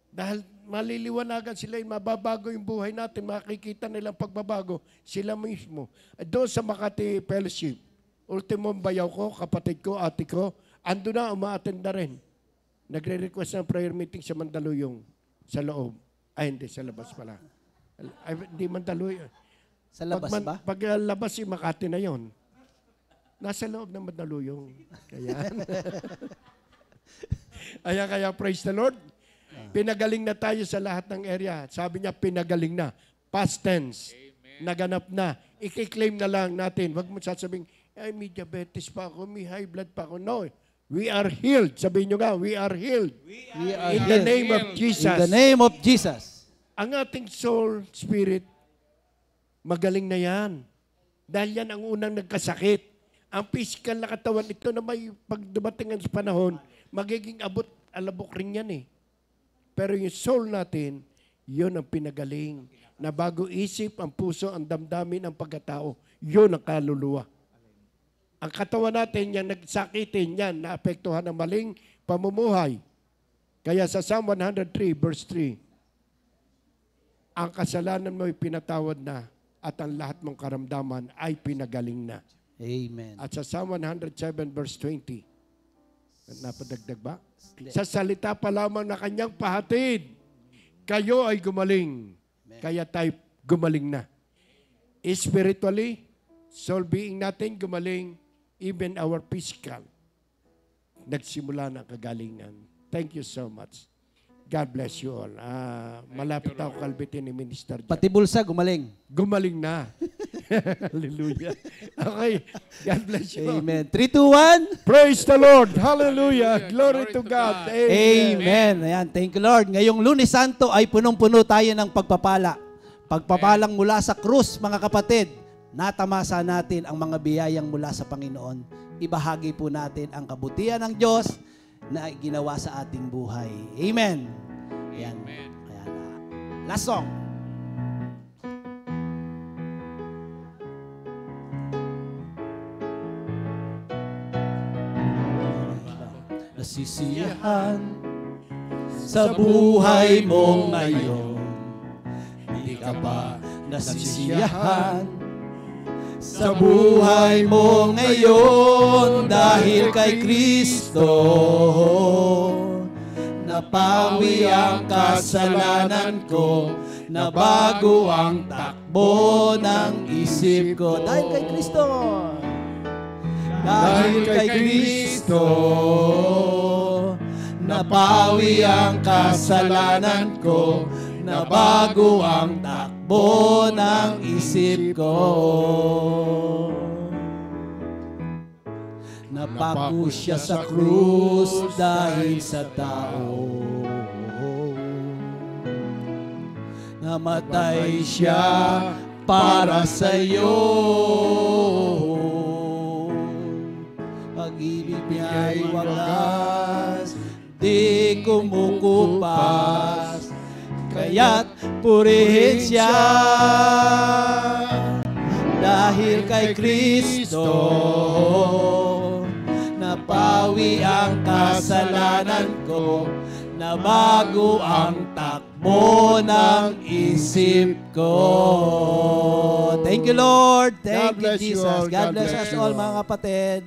Dahil maliliwanagan sila, mababago yung buhay natin, makikita nilang pagbabago, sila mismo. Doon sa Makati Fellowship, ultimong bayaw ko, kapatid ko, ate ko, ando na, umaattend na rin. Nagre-request ng prayer meeting sa Mandaluyong, sa loob. Ay, hindi, sa labas pala. Ay, hindi Mandaluyong. Sa labas ba? Pag labas, si Makati na yon. Nasa loob ng Mandaluyong. Kaya praise the Lord. Pinagaling na tayo sa lahat ng area. Sabi niya, pinagaling na. Past tense. Amen. Naganap na. I-claim na lang natin. Huwag mo sasabing, ay, may diabetes pa ako, may high blood pa ako. No. We are healed. Sabihin nyo nga, we are healed. We are In the name of Jesus. In the name of Jesus. Ang ating soul, spirit, magaling na yan. Dahil yan ang unang nagkasakit. Ang physical na katawan ito na may pagdumating sa panahon, magiging alabok rin yan eh. Pero yung soul natin, yun ang pinagaling. Na bago isip, ang puso, ang damdamin, ang pagkatao, yun ang kaluluwa. Ang katawan natin, yan nagsakitin, yan, naapektuhan ng maling pamumuhay. Kaya sa Psalm 103, verse 3, ang kasalanan mo ay pinatawad na at ang lahat mong karamdaman ay pinagaling na. Amen. At sa Psalm 107, verse 20, napadagdag ba? Sa salita pa lamang na kanyang pahatid, kayo ay gumaling. Kaya tayo gumaling na. Spiritually, soul being natin gumaling, even our physical. Nagsimula ng kagalingan. Thank you so much. God bless you all. Malapit ako kalbitin ni Minister John. Pati bulsa, gumaling. Gumaling na. Hallelujah. Okay. God bless you. Amen. 3, 2, 1. Praise the Lord. Hallelujah. Glory to God. Amen. Ayan, thank you Lord. Ngayong Lunes Santo ay punong-puno tayo ng pagpapala. Pagpapalang mula sa krus, mga kapatid. Natamasa natin ang mga biyayang mula sa Panginoon. Ibahagi po natin ang kabutihan ng Diyos na ginawa sa ating buhay. Amen. Ayan. Amen. Ayan. Last song. Nasisiyahan sa buhay mo ngayon. Hindi ka ba nasisiyahan sa buhay mo ngayon dahil kay Kristo. Napawi ang kasalanan ko, nabago ang takbo ng isip ko. Dahil kay Kristo. Dahil kay Kristo, napawi ang kasalanan ko, nabago ang takbo ng isip ko. Napako siya sa krus dahil sa tao. Namatay siya para sa iyo. Pag-ibig niya'y wagas, di kumukupas, kaya't purihin siya. Dahil kay Kristo, napawi ang kasalanan ko, nabago ang takbo ng isip ko. Thank you, Lord. Thank you, Jesus. God bless us all, mga kapatid.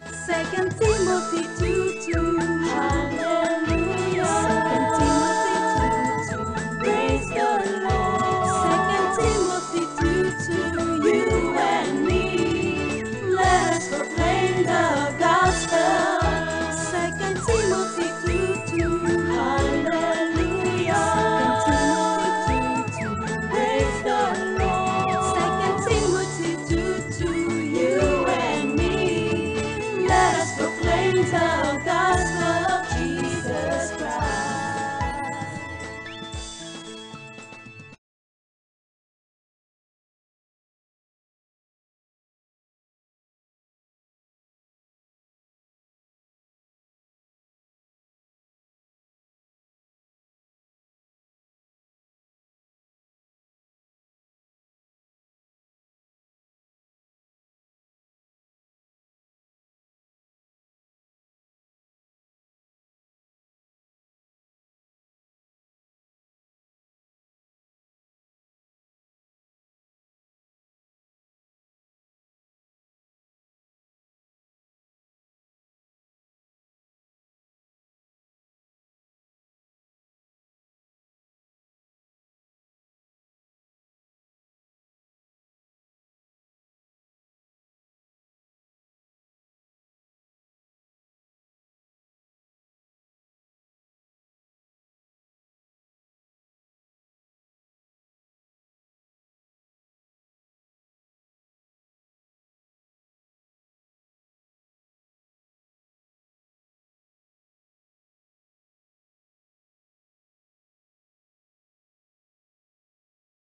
2 Timothy 2:2.